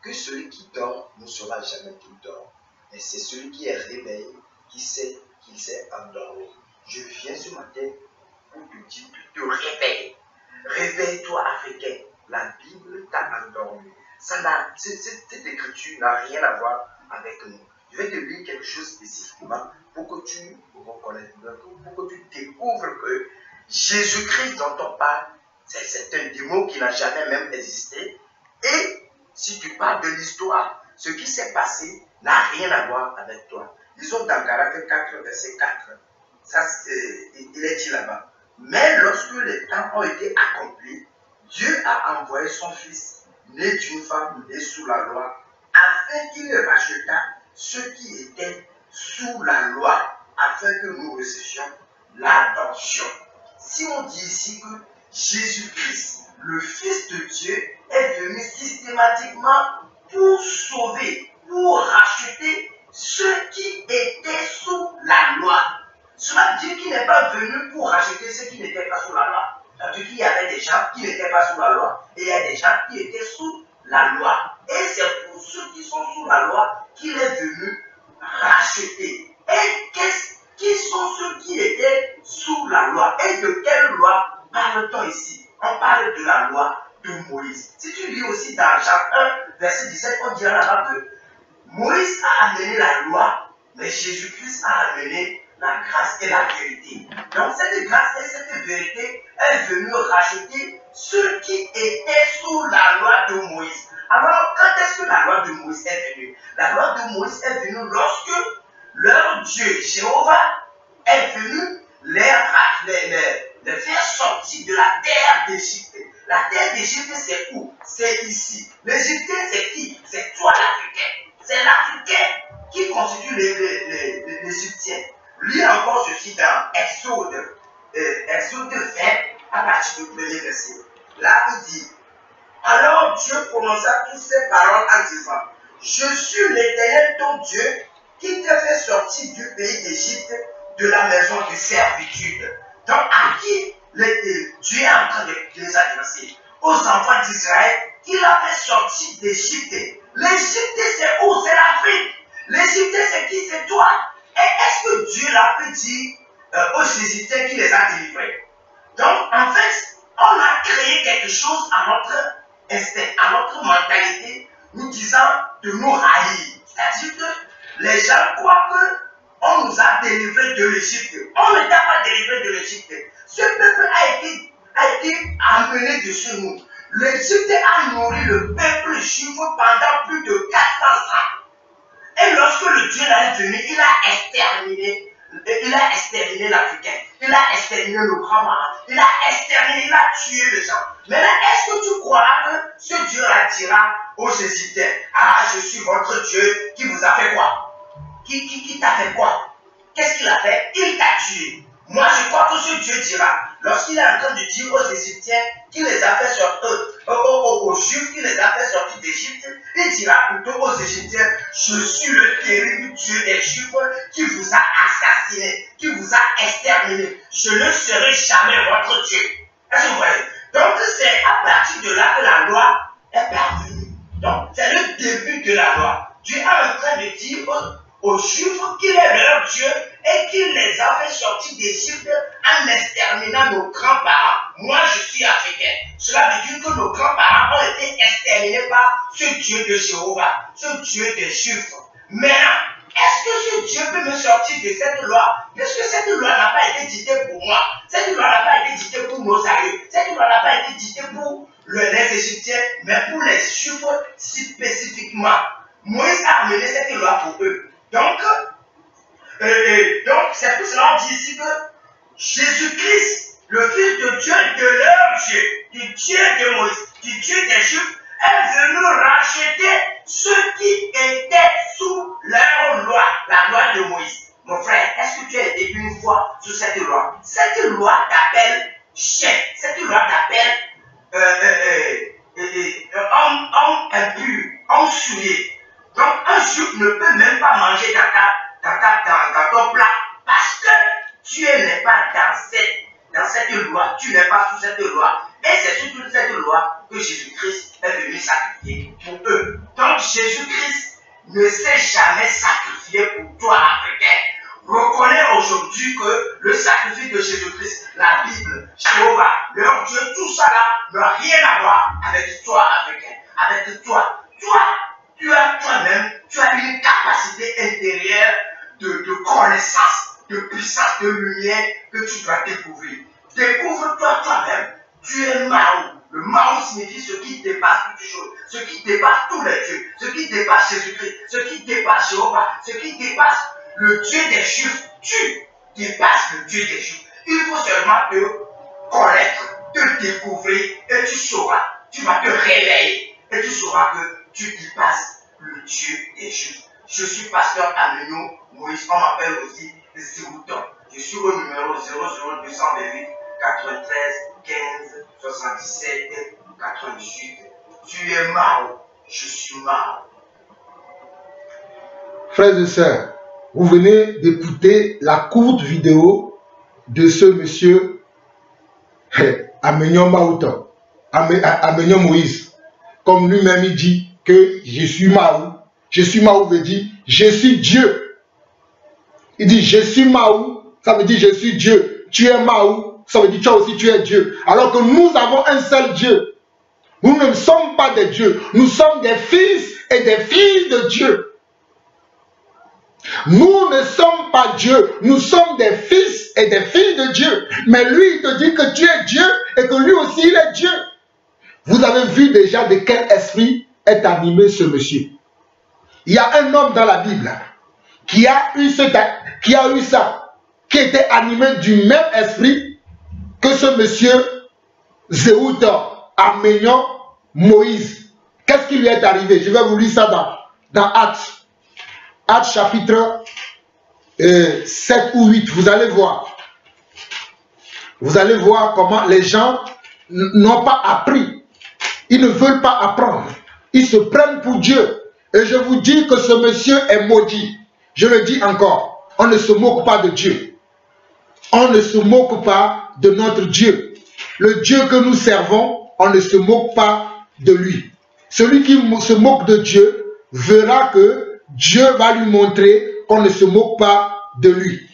que celui qui dort ne sera jamais tout dort. mais c'est celui qui est réveillé qui sait qu'il s'est endormi. Je viens ce matin pour te dire de te réveiller. Réveille-toi, Africain. La Bible t'a endormi. Cette écriture n'a rien à voir avec nous. Je vais te lire quelque chose spécifiquement pour que tu reconnaisses, pour que tu découvres que Jésus-Christ dont on parle, c'est un démon qui n'a jamais même existé. Et si tu parles de l'histoire, ce qui s'est passé n'a rien à voir avec toi. Disons dans Galates 4, verset 4, ça, il est dit là-bas. Mais lorsque les temps ont été accomplis, Dieu a envoyé son Fils, né d'une femme née sous la loi, afin qu'il rachetât ceux qui étaient sous la loi, afin que nous recevions l'adoption. Si on dit ici que Jésus-Christ, le Fils de Dieu, est venu systématiquement pour sauver, pour racheter ceux qui étaient sous la loi. Cela dit qu'il n'est pas venu pour racheter ceux qui n'étaient pas sous la loi. Ça veut dire qu'il y avait des gens qui n'étaient pas sous la loi et il y a des gens qui étaient sous la loi. Et c'est pour ceux qui sont sous la loi qu'il est venu racheter. Et qui sont ceux qui étaient sous la loi? Et de quelle loi parle-t-on ici? On parle de la loi de Moïse. Si tu lis aussi dans Jean 1, verset 17, on dira là-bas que Moïse a amené la loi, mais Jésus-Christ a amené la grâce et la vérité. Donc cette grâce et cette vérité est venue racheter ceux qui étaient sous la loi de Moïse. Alors quand est-ce que la loi de Moïse est venue? La loi de Moïse est venue lorsque leur Dieu, Jéhovah, est venu les faire sortir de la terre d'Égypte. La terre d'Égypte, c'est où? C'est ici. L'Égyptien, c'est qui? C'est toi l'Africain. C'est l'Africain qui constitue l'Égyptien. Lis encore ceci dans Exode 20, à partir du premier verset. Là, il dit, alors Dieu prononça toutes ces paroles en disant, je suis l'Éternel ton Dieu qui t'a fait sortir du pays d'Égypte, de la maison de servitude. Donc, à qui Dieu est en train de les adresser? Aux enfants d'Israël qu'il a fait sortir d'Égypte. L'Égypte, c'est où? C'est l'Afrique. L'Égypte, c'est qui? C'est toi. Et est-ce que Dieu l'a pu dire aux Égyptiens qui les a délivrés? Donc, en fait, on a créé quelque chose à notre instinct, à notre mentalité, nous disant de nous haïr. C'est-à-dire que les gens croient qu'on nous a délivrés de l'Égypte. On ne t'a pas délivré de l'Égypte. Ce peuple a été amené de chez nous. L'Égypte a nourri le peuple juif pendant plus de 400 ans. Et lorsque le Dieu là est venu, il a exterminé l'Africain. Il a exterminé nos grands-parents. Il a exterminé, il a tué les gens. Maintenant, est-ce que tu crois que ce Dieu-là dira aux Égyptiens, ah, je suis votre Dieu qui vous a fait quoi? Qui t'a fait quoi? Qu'est-ce qu'il a fait? Il t'a tué. Moi, je crois que ce Dieu dira, lorsqu'il est en train de dire aux Égyptiens qu'il les a fait sortir, aux Juifs qu'il les a fait sortir d'Égypte, il dira plutôt aux Égyptiens, je suis le terrible Dieu des Juifs qui vous a assassiné, qui vous a exterminé. Je ne serai jamais votre Dieu. Est-ce que vous voyez? Donc, c'est à partir de là que la loi est parvenue. Donc, c'est le début de la loi. Dieu est en train de dire aux Juifs qu'il est leur Dieu et qu'il les a fait sortir d'Égypte en exterminant nos grands-parents. Moi, je suis africain. Cela veut dire que nos grands-parents ont été exterminés par ce Dieu de Jéhovah, ce Dieu des Juifs. Maintenant, est-ce que ce Dieu peut me sortir de cette loi? Puisque cette loi n'a pas été dictée pour moi. Cette loi n'a pas été dictée pour nos aïeux. Cette loi n'a pas été dictée pour les Égyptiens, mais pour les Juifs spécifiquement. Moïse a amené cette loi pour eux. Donc, c'est pour cela qu'on dit ici que Jésus-Christ, le Fils de Dieu, de leur Dieu, du Dieu de Moïse, du Dieu des Juifs, est venu racheter ceux qui étaient sous leur loi, la loi de Moïse. Mon frère, est-ce que tu as été une fois sous cette loi? Cette loi t'appelle chef, cette loi t'appelle homme impur, homme souillé. Donc, un juif ne peut même pas manger dans ton plat parce que tu n'es pas dans cette loi, tu n'es pas sous cette loi. Et c'est surtout cette loi que Jésus-Christ est venu s'appliquer pour eux. Donc, Jésus-Christ ne s'est jamais sacrifié pour toi, Africain. Reconnais aujourd'hui que le sacrifice de Jésus-Christ, la Bible, Jéhovah, leur Dieu, tout ça là n'a rien à voir avec toi, Africain. Avec toi. Toi-même, tu as une capacité intérieure de connaissance, de puissance, de lumière que tu dois découvrir. Découvre-toi toi-même. Tu es Mao. Le Mao signifie ce qui dépasse toutes choses, ce qui dépasse tous les dieux, ce qui dépasse Jésus-Christ, ce qui dépasse Jéhovah, ce qui dépasse le Dieu des Juifs. Tu dépasses le Dieu des Juifs. Il faut seulement te connaître, te découvrir et tu sauras, tu vas te réveiller et tu sauras que tu dépasses le Dieu des Juifs. Je suis pasteur Amenyo Moïse, on m'appelle aussi Zéouton. Je suis au numéro 00228 93 15 77 88. Tu es Mao, je suis Mao. Frères et sœurs, vous venez d'écouter la courte vidéo de ce monsieur Amenyo Maouton, Amenyo Moïse. Comme lui-même il dit que je suis Mao. Je suis Mao veut dire je suis Dieu. Il dit je suis Mao, ça veut dire je suis Dieu. Tu es Mao, ça veut dire toi aussi tu es Dieu. Alors que nous avons un seul Dieu. Nous ne sommes pas des dieux, nous sommes des fils et des filles de Dieu. Nous ne sommes pas Dieu, nous sommes des fils et des filles de Dieu. Mais lui, il te dit que tu es Dieu et que lui aussi, il est Dieu. Vous avez vu déjà de quel esprit est animé ce monsieur. Il y a un homme dans la Bible qui a eu ça, qui était animé du même esprit que ce monsieur Zéouton, Amenyo Moïse. Qu'est-ce qui lui est arrivé? Je vais vous lire ça dans Actes. Actes chapitre 7 ou 8, vous allez voir. Vous allez voir comment les gens n'ont pas appris. Ils ne veulent pas apprendre. Ils se prennent pour Dieu. Et je vous dis que ce monsieur est maudit. Je le dis encore. On ne se moque pas de Dieu. On ne se moque pas de notre Dieu. Le Dieu que nous servons, on ne se moque pas de lui. Celui qui se moque de Dieu verra que Dieu va lui montrer qu'on ne se moque pas de lui.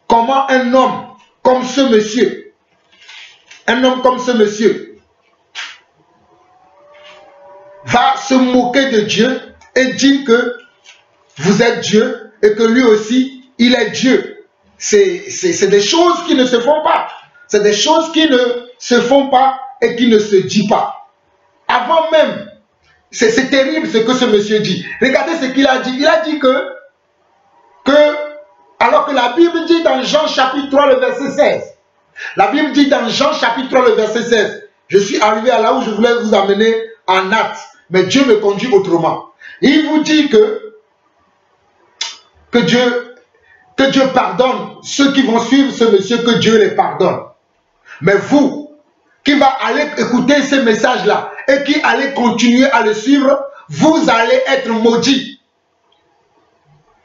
Comment un homme comme ce monsieur, va se moquer de Dieu et dire que vous êtes Dieu et que lui aussi, il est Dieu. C'est des choses qui ne se font pas. C'est des choses qui ne se font pas et qui ne se disent pas. Avant même, c'est terrible ce que ce monsieur dit. Regardez ce qu'il a dit. Il a dit que alors que la Bible dit dans Jean chapitre 3 le verset 16. La Bible dit dans Jean chapitre 3 le verset 16. Je suis arrivé à là où je voulais vous amener en Actes. Mais Dieu me conduit autrement. Il vous dit que Dieu pardonne ceux qui vont suivre ce monsieur, que Dieu les pardonne. Mais vous, qui va aller écouter ces messages-là et qui allez continuer à le suivre, vous allez être maudits.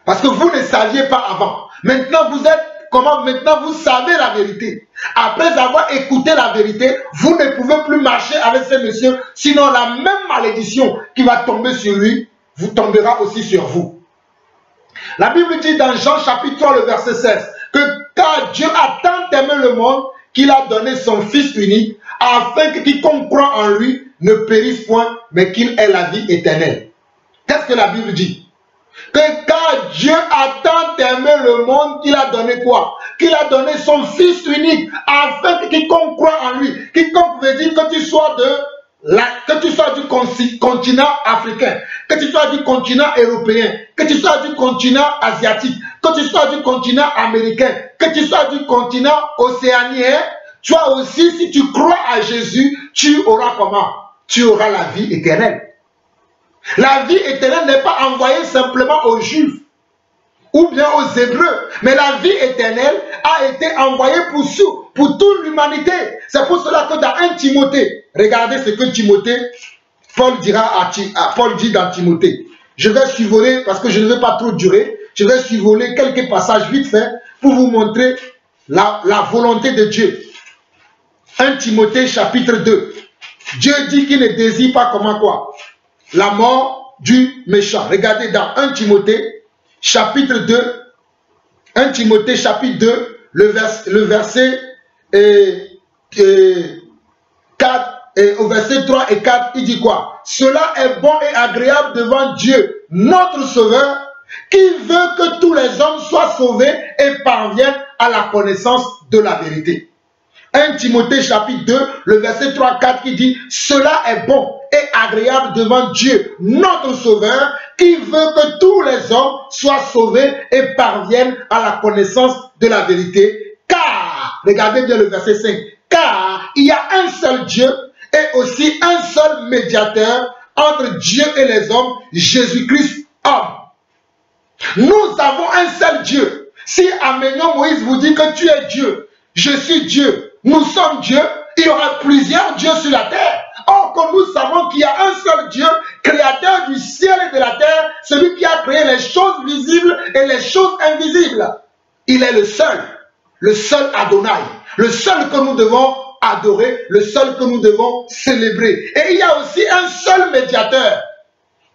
Parce que vous ne saviez pas avant. Maintenant, vous êtes comment? Maintenant, vous savez la vérité. Après avoir écouté la vérité, vous ne pouvez plus marcher avec ce monsieur. Sinon, la même malédiction qui va tomber sur lui, vous tombera aussi sur vous. La Bible dit dans Jean chapitre 3, le verset 16, que car Dieu a tant aimé le monde qu'il a donné son Fils unique, afin que quiconque croit en lui ne périsse point, mais qu'il ait la vie éternelle. Qu'est-ce que la Bible dit? Que car Dieu a tant aimé le monde qu'il a donné quoi? Qu'il a donné son Fils unique, afin que quiconque croit en lui. Quiconque veut dire que tu sois du continent africain, que tu sois du continent européen, que tu sois du continent asiatique, que tu sois du continent américain, que tu sois du continent océanien. Toi aussi, si tu crois à Jésus, tu auras comment? Tu auras la vie éternelle. La vie éternelle n'est pas envoyée simplement aux Juifs ou bien aux Hébreux, mais la vie éternelle a été envoyée pour toute l'humanité. C'est pour cela que dans 1 Timothée, regardez ce que Paul dit dans Timothée. Je vais survoler, parce que je ne vais pas trop durer, je vais survoler quelques passages vite fait pour vous montrer la volonté de Dieu. 1 Timothée chapitre 2. Dieu dit qu'il ne désire pas comment quoi? La mort, du méchant. Regardez dans 1 Timothée, chapitre 2, 1 Timothée, chapitre 2, le verset 4, et au verset 3 et 4, il dit quoi? Cela est bon et agréable devant Dieu, notre Sauveur, qui veut que tous les hommes soient sauvés et parviennent à la connaissance de la vérité. 1 Timothée chapitre 2, le verset 3-4 qui dit « Cela est bon et agréable devant Dieu, notre Sauveur, qui veut que tous les hommes soient sauvés et parviennent à la connaissance de la vérité. Car, regardez bien le verset 5, car il y a un seul Dieu et aussi un seul médiateur entre Dieu et les hommes, Jésus-Christ, homme. » Nous avons un seul Dieu. Si Aménion Moïse vous dit que tu es Dieu, je suis Dieu, nous sommes Dieu, il y aura plusieurs dieux sur la terre. Or que nous savons qu'il y a un seul Dieu, créateur du ciel et de la terre, celui qui a créé les choses visibles et les choses invisibles. Il est le seul Adonai, le seul que nous devons adorer, le seul que nous devons célébrer. Et il y a aussi un seul médiateur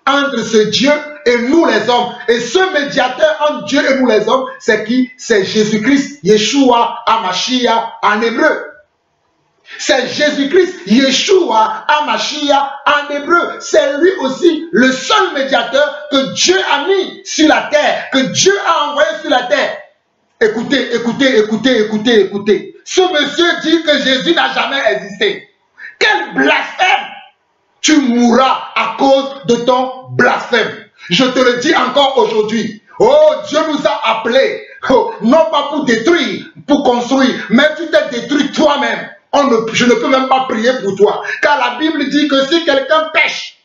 entre ce Dieu et nous les hommes. Et ce médiateur entre Dieu et nous les hommes, c'est qui? C'est Jésus-Christ, Yeshua, Hamashiach en hébreu. C'est Jésus-Christ, Yeshua, Hamashiach en hébreu. C'est lui aussi le seul médiateur que Dieu a mis sur la terre, que Dieu a envoyé sur la terre. Écoutez, écoutez, écoutez, écoutez, écoutez. Ce monsieur dit que Jésus n'a jamais existé. Quel blasphème! Tu mourras à cause de ton blasphème. Je te le dis encore aujourd'hui. Oh, Dieu nous a appelés, non pas pour détruire, pour construire, mais tu t'es détruit toi-même. Je ne peux même pas prier pour toi. Car la Bible dit que si quelqu'un pêche,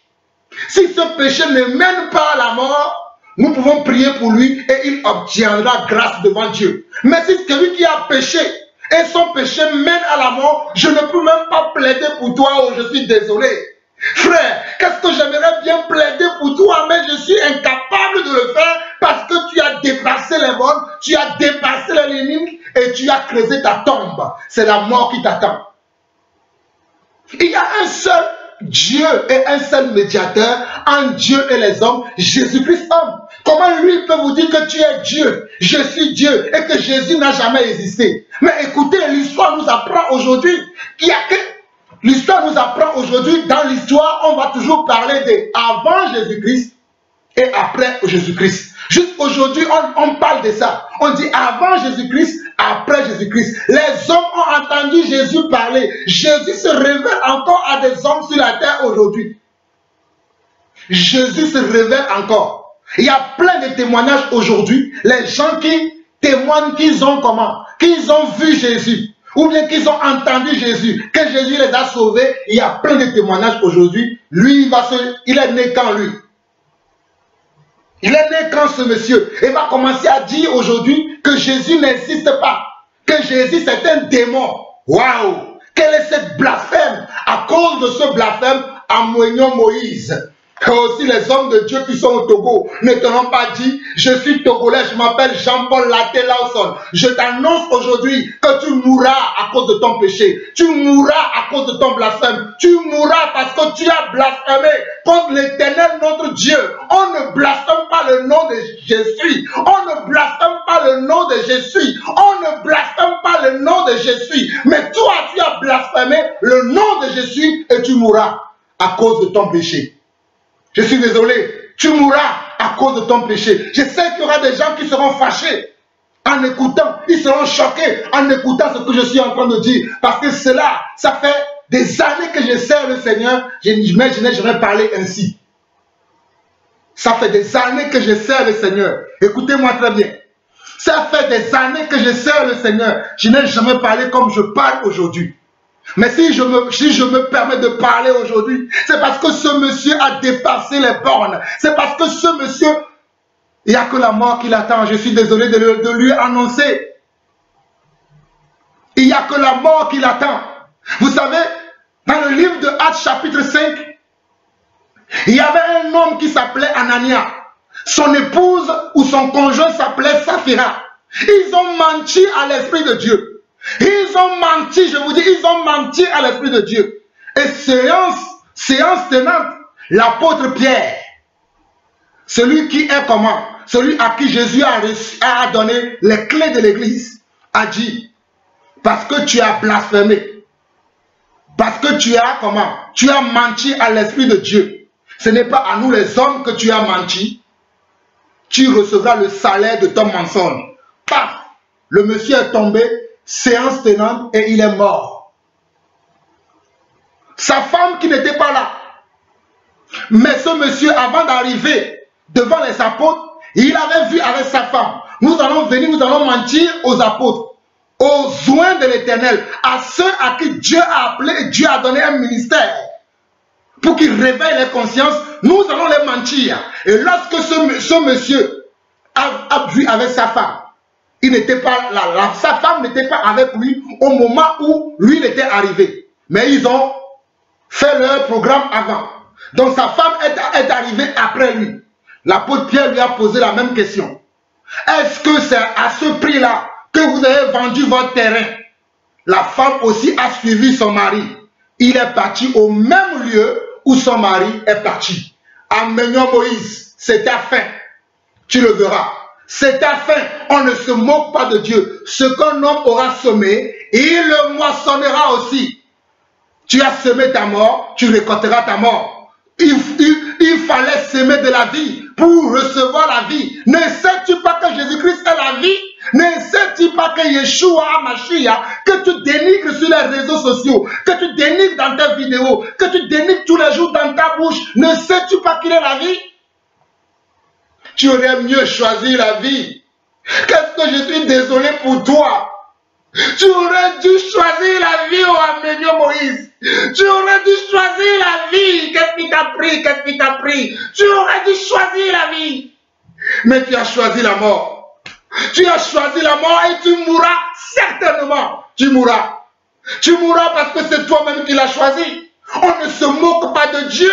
si ce péché ne mène pas à la mort, nous pouvons prier pour lui et il obtiendra grâce devant Dieu. Mais si celui qui a péché et son péché mène à la mort, je ne peux même pas plaider pour toi. Oh, je suis désolé. Frère, qu'est-ce que j'aimerais bien plaider pour toi, mais je suis incapable de le faire parce que tu as dépassé les bornes, tu as dépassé les limites et tu as creusé ta tombe. C'est la mort qui t'attend. Il y a un seul Dieu et un seul médiateur entre Dieu et les hommes, Jésus-Christ homme. Comment lui peut vous dire que tu es Dieu, je suis Dieu et que Jésus n'a jamais existé? Mais écoutez, l'histoire nous apprend aujourd'hui qu'il y a que... L'histoire nous apprend aujourd'hui, dans l'histoire, on va toujours parler de avant Jésus-Christ et après Jésus-Christ. Juste aujourd'hui, on parle de ça. On dit avant Jésus-Christ, après Jésus-Christ. Les hommes ont entendu Jésus parler. Jésus se révèle encore à des hommes sur la terre aujourd'hui. Jésus se révèle encore. Il y a plein de témoignages aujourd'hui. Les gens qui témoignent qu'ils ont comment? Qu'ils ont vu Jésus. Ou bien qu'ils ont entendu Jésus, que Jésus les a sauvés. Il y a plein de témoignages aujourd'hui. Lui, il est né quand lui? Il est né quand ce monsieur? Il va commencer à dire aujourd'hui que Jésus n'existe pas. Que Jésus c'est un démon. Waouh! Quel est ce blasphème? À cause de ce blasphème, Aménion Moïse. Et aussi les hommes de Dieu qui sont au Togo ne te l'ont pas dit. Je suis togolais, je m'appelle Jean-Paul Laté Lawson. Je t'annonce aujourd'hui que tu mourras à cause de ton péché. Tu mourras à cause de ton blasphème. Tu mourras parce que tu as blasphémé contre l'Éternel notre Dieu. On ne blasphème pas le nom de Jésus. On ne blasphème pas le nom de Jésus. On ne blasphème pas le nom de Jésus. Mais toi, tu as blasphémé le nom de Jésus et tu mourras à cause de ton péché. Je suis désolé, tu mourras à cause de ton péché. Je sais qu'il y aura des gens qui seront fâchés en écoutant. Ils seront choqués en écoutant ce que je suis en train de dire. Parce que cela, ça fait des années que je sers le Seigneur, mais je n'ai jamais parlé ainsi. Ça fait des années que je sers le Seigneur. Écoutez-moi très bien. Ça fait des années que je sers le Seigneur. Je n'ai jamais parlé comme je parle aujourd'hui. Mais si je me permets de parler aujourd'hui, c'est parce que ce monsieur a dépassé les bornes. C'est parce que ce monsieur, il n'y a que la mort qui l'attend. Je suis désolé de lui annoncer. Il n'y a que la mort qui l'attend. Vous savez, dans le livre de Actes chapitre 5, il y avait un homme qui s'appelait Anania. Son épouse ou son conjoint s'appelait Saphira. Ils ont menti à l'Esprit de Dieu. Ils ont menti, je vous dis, ils ont menti à l'Esprit de Dieu. Et séance tenante, l'apôtre Pierre celui qui est comment? Celui à qui Jésus a donné les clés de l'église, a dit, parce que tu as blasphémé, parce que tu as comment? Tu as menti à l'Esprit de Dieu. Ce n'est pas à nous les hommes que tu as menti. Tu recevras le salaire de ton mensonge. Paf! Le monsieur est tombé, séance tenante, et il est mort. Sa femme qui n'était pas là. Mais ce monsieur, avant d'arriver devant les apôtres, il avait vu avec sa femme. Nous allons venir, nous allons mentir aux apôtres, aux oints de l'Éternel, à ceux à qui Dieu a appelé et Dieu a donné un ministère. Pour qu'ils réveillent les consciences, nous allons les mentir. Et lorsque ce monsieur a vu avec sa femme, il n'était pas là, sa femme n'était pas avec lui au moment où lui il était arrivé. Mais ils ont fait leur programme avant. Donc sa femme est arrivée après lui. L'apôtre Pierre lui a posé la même question. Est-ce que c'est à ce prix-là que vous avez vendu votre terrain? La femme aussi a suivi son mari. Il est parti au même lieu où son mari est parti. Amenons Moïse, c'est ta fin. Tu le verras. C'est ta fin. On ne se moque pas de Dieu. Ce qu'un homme aura semé, il le moissonnera aussi. Tu as semé ta mort, tu récolteras ta mort. Il fallait s'aimer de la vie pour recevoir la vie. Ne sais-tu pas que Jésus-Christ est la vie? Ne sais-tu pas que Yeshua HaMashiach, que tu dénigres sur les réseaux sociaux, que tu dénigres dans tes vidéos, que tu dénigres tous les jours dans ta bouche, ne sais-tu pas qu'il est la vie? Tu aurais mieux choisi la vie. Qu'est-ce que je suis désolé pour toi? Tu aurais dû choisir la vie, oh Aménio Moïse. Tu aurais dû choisir la vie. Qu'est-ce qui t'a pris? Qu'est-ce qui t'a pris? Tu aurais dû choisir la vie. Mais tu as choisi la mort. Tu as choisi la mort et tu mourras certainement. Tu mourras. Tu mourras parce que c'est toi-même qui l'as choisi. On ne se moque pas de Dieu.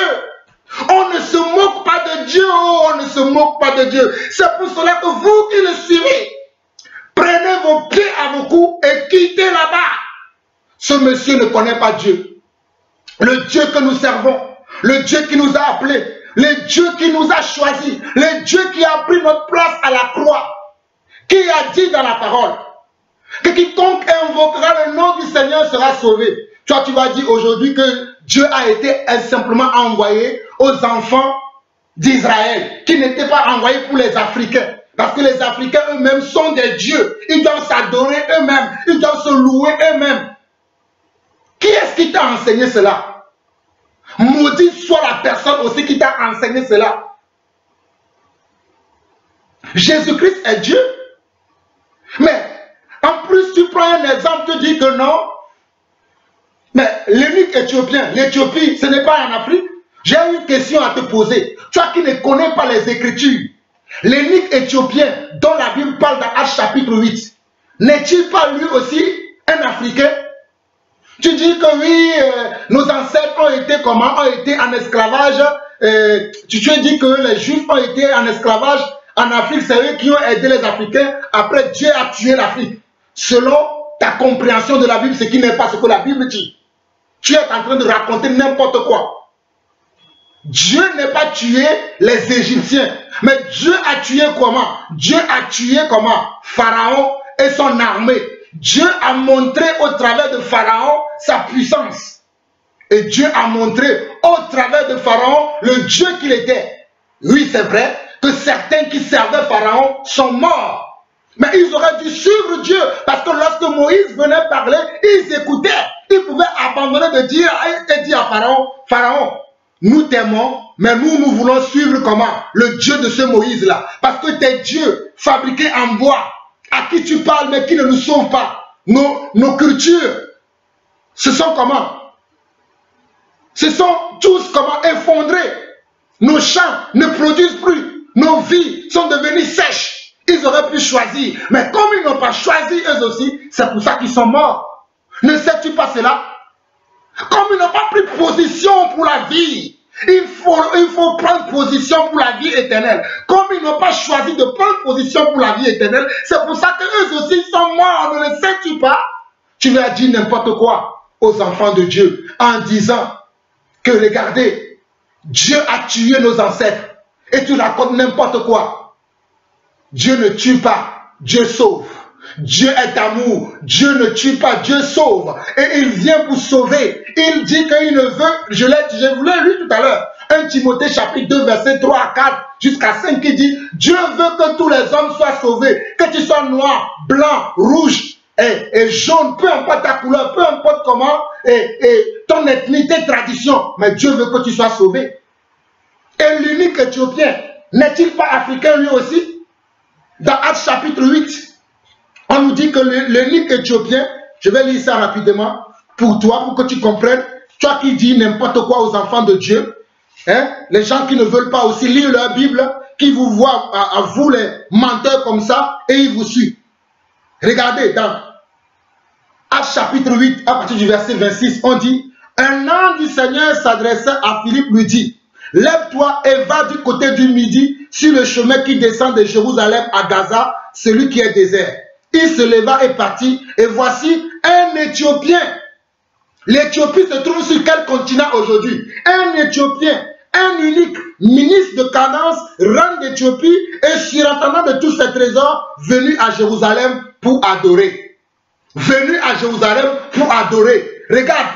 On ne se moque pas de Dieu. Oh, on ne se moque pas de Dieu. C'est pour cela que vous qui le suivez, prenez vos pieds à vos coups et quittez là-bas. Ce monsieur ne connaît pas Dieu. Le Dieu que nous servons, le Dieu qui nous a appelés, le Dieu qui nous a choisis, le Dieu qui a pris notre place à la croix, qui a dit dans la parole que quiconque invoquera le nom du Seigneur sera sauvé. Toi, tu vas dire aujourd'hui que Dieu a été simplement envoyé aux enfants d'Israël, qui n'étaient pas envoyés pour les Africains. Parce que les Africains eux-mêmes sont des dieux. Ils doivent s'adorer eux-mêmes. Ils doivent se louer eux-mêmes. Qui est-ce qui t'a enseigné cela? Maudit soit la personne aussi qui t'a enseigné cela. Jésus-Christ est Dieu. Mais en plus, tu prends un exemple, tu dis que non. Mais l'eunuque éthiopien, l'Éthiopie, ce n'est pas en Afrique. J'ai une question à te poser. Toi qui ne connais pas les Écritures. L'eunuque éthiopien dont la Bible parle dans Actes chapitre 8, n'est-il pas lui aussi un Africain? Tu dis que oui, nos ancêtres ont été comment? Ont été en esclavage. Tu dis que les Juifs ont été en esclavage en Afrique. C'est eux qui ont aidé les Africains. Après, Dieu a tué l'Afrique. Selon ta compréhension de la Bible, ce qui n'est pas ce que la Bible dit. Tu es en train de raconter n'importe quoi. Dieu n'a pas tué les Égyptiens. Mais Dieu a tué comment? Dieu a tué comment? Pharaon et son armée. Dieu a montré au travers de Pharaon sa puissance. Et Dieu a montré au travers de Pharaon le Dieu qu'il était. Oui, c'est vrai que certains qui servaient Pharaon sont morts. Mais ils auraient dû suivre Dieu. Parce que lorsque Moïse venait parler, ils écoutaient. Ils pouvaient abandonner de dire et dire à Pharaon, Pharaon, nous t'aimons, mais nous voulons suivre comment? Le Dieu de ce Moïse-là. Parce que tes dieux fabriqués en bois, à qui tu parles, mais qui ne nous sauvent pas. Nos cultures, ce sont comment? Ce sont tous comment effondrés. Nos champs ne produisent plus. Nos vies sont devenues sèches. Ils auraient pu choisir. Mais comme ils n'ont pas choisi eux aussi, c'est pour ça qu'ils sont morts. Ne sais-tu pas cela? Comme ils n'ont pas pris position pour la vie, il faut prendre position pour la vie éternelle. Comme ils n'ont pas choisi de prendre position pour la vie éternelle, c'est pour ça qu'eux aussi sont morts. Ne le sais-tu pas? Tu leur dis n'importe quoi aux enfants de Dieu en disant que regardez, Dieu a tué nos ancêtres. et tu racontes n'importe quoi. Dieu ne tue pas, Dieu sauve. Dieu est amour, Dieu ne tue pas, Dieu sauve. Et il vient pour sauver. Il dit qu'il ne veut, je vous l'ai lu tout à l'heure, 1 Timothée chapitre 2 verset 3 à 4 jusqu'à 5 qui dit, Dieu veut que tous les hommes soient sauvés, que tu sois noir, blanc, rouge et jaune, peu importe ta couleur, peu importe comment, et ton ethnie, tes traditions, mais Dieu veut que tu sois sauvé. Et l'unique Éthiopien, n'est-il pas africain lui aussi? Dans Actes chapitre 8, on nous dit que l'unique Éthiopien, je vais lire ça rapidement pour toi, pour que tu comprennes, toi qui dis n'importe quoi aux enfants de Dieu, hein, les gens qui ne veulent pas aussi lire leur Bible, qui vous voient à vous les menteurs comme ça, et ils vous suivent. Regardez, dans Actes chapitre 8, à partir du verset 26, on dit, un ange du Seigneur s'adressait à Philippe, lui dit, lève-toi et va du côté du midi sur le chemin qui descend de Jérusalem à Gaza, celui qui est désert. Il se leva et partit, et voici un Éthiopien. L'Éthiopie se trouve sur quel continent aujourd'hui? Un Éthiopien, un unique ministre de Candace, reine d'Éthiopie, et surintendant de tous ses trésors, venu à Jérusalem pour adorer. Venu à Jérusalem pour adorer. Regarde,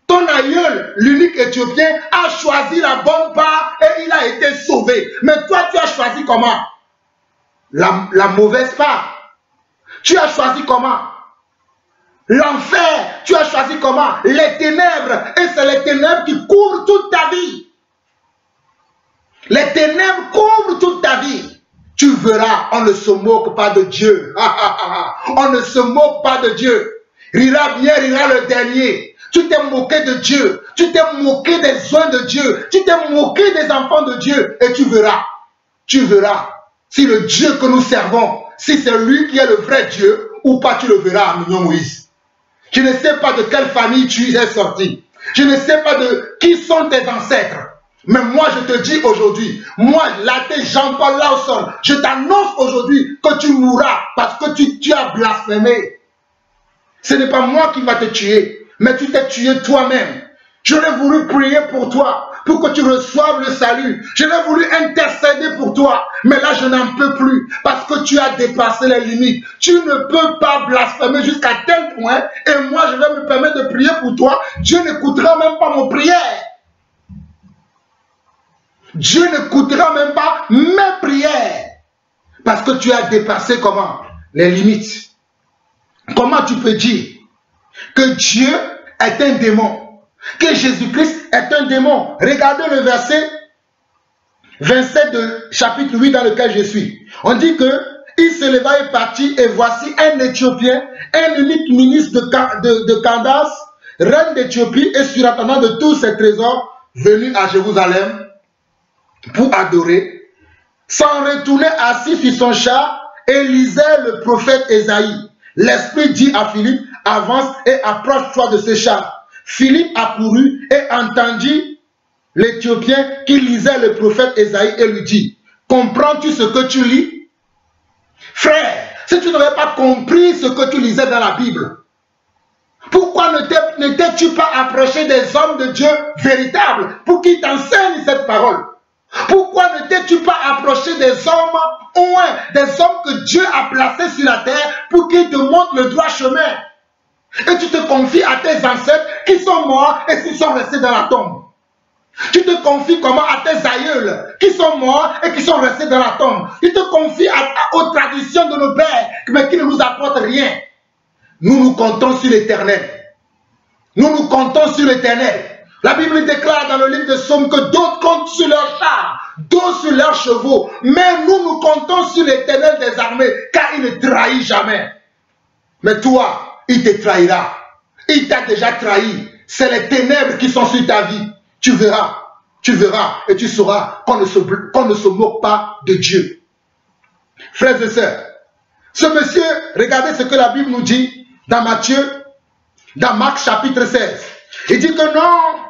ton aïeul, l'unique Éthiopien, a choisi la bonne part et il a été sauvé. Mais toi, tu as choisi comment? La mauvaise part. Tu as choisi comment? L'enfer. Tu as choisi comment? Les ténèbres. Et c'est les ténèbres qui couvrent toute ta vie. Les ténèbres couvrent toute ta vie. Tu verras, on ne se moque pas de Dieu. On ne se moque pas de Dieu. Rira bien, rira le dernier. Tu t'es moqué de Dieu. Tu t'es moqué des soins de Dieu. Tu t'es moqué des enfants de Dieu. Et tu verras. Tu verras. Si le Dieu que nous servons, si c'est lui qui est le vrai Dieu, ou pas, tu le verras, Mignon Moïse. Je ne sais pas de quelle famille tu es sorti. Je ne sais pas de qui sont tes ancêtres. Mais moi, je te dis aujourd'hui, moi, l'athée Jean-Paul Lawson, je t'annonce aujourd'hui que tu mourras parce que tu as blasphémé. Ce n'est pas moi qui va te tuer, mais tu t'es tué toi-même. J'aurais voulu prier pour toi, pour que tu reçoives le salut. J'aurais voulu intercéder pour toi, mais là je n'en peux plus, parce que tu as dépassé les limites. Tu ne peux pas blasphémer jusqu'à tel point, et moi je vais me permettre de prier pour toi. Dieu n'écoutera même pas mon prière. Dieu n'écoutera même pas mes prières, parce que tu as dépassé comment? Les limites. Comment tu peux dire que Dieu est un démon? Que Jésus-Christ est un démon? Regardez le verset 27 de chapitre 8 dans lequel je suis. On dit que il se leva et partit, et voici un Éthiopien, un unique ministre de Candace, reine d'Éthiopie et surintendant de tous ses trésors, venu à Jérusalem pour adorer, s'en retournait assis sur son char et lisait le prophète Ésaïe. L'Esprit dit à Philippe, avance et approche-toi de ce char. Philippe accourut et entendit l'Éthiopien qui lisait le prophète Ésaïe et lui dit, comprends-tu ce que tu lis? Frère, si tu n'avais pas compris ce que tu lisais dans la Bible, pourquoi ne t'es-tu pas approché des hommes de Dieu véritables pour qu'ils t'enseignent cette parole? Pourquoi ne t'es-tu pas approché des hommes, des hommes que Dieu a placés sur la terre pour qu'ils te montrent le droit chemin? Et tu te confies à tes ancêtres qui sont morts et qui sont restés dans la tombe. Tu te confies comment à tes aïeuls qui sont morts et qui sont restés dans la tombe. Tu te confies aux traditions de nos pères, mais qui ne nous apportent rien. Nous nous comptons sur l'Éternel. Nous nous comptons sur l'Éternel. La Bible déclare dans le livre de Psaumes que d'autres comptent sur leurs chars, d'autres sur leurs chevaux. Mais nous nous comptons sur l'Éternel des armées, car il ne trahit jamais. Mais toi, il te trahira. Il t'a déjà trahi. C'est les ténèbres qui sont sur ta vie. Tu verras et tu sauras qu'on ne se moque pas de Dieu. Frères et sœurs, ce monsieur, regardez ce que la Bible nous dit dans dans Marc chapitre 16. Il dit que non,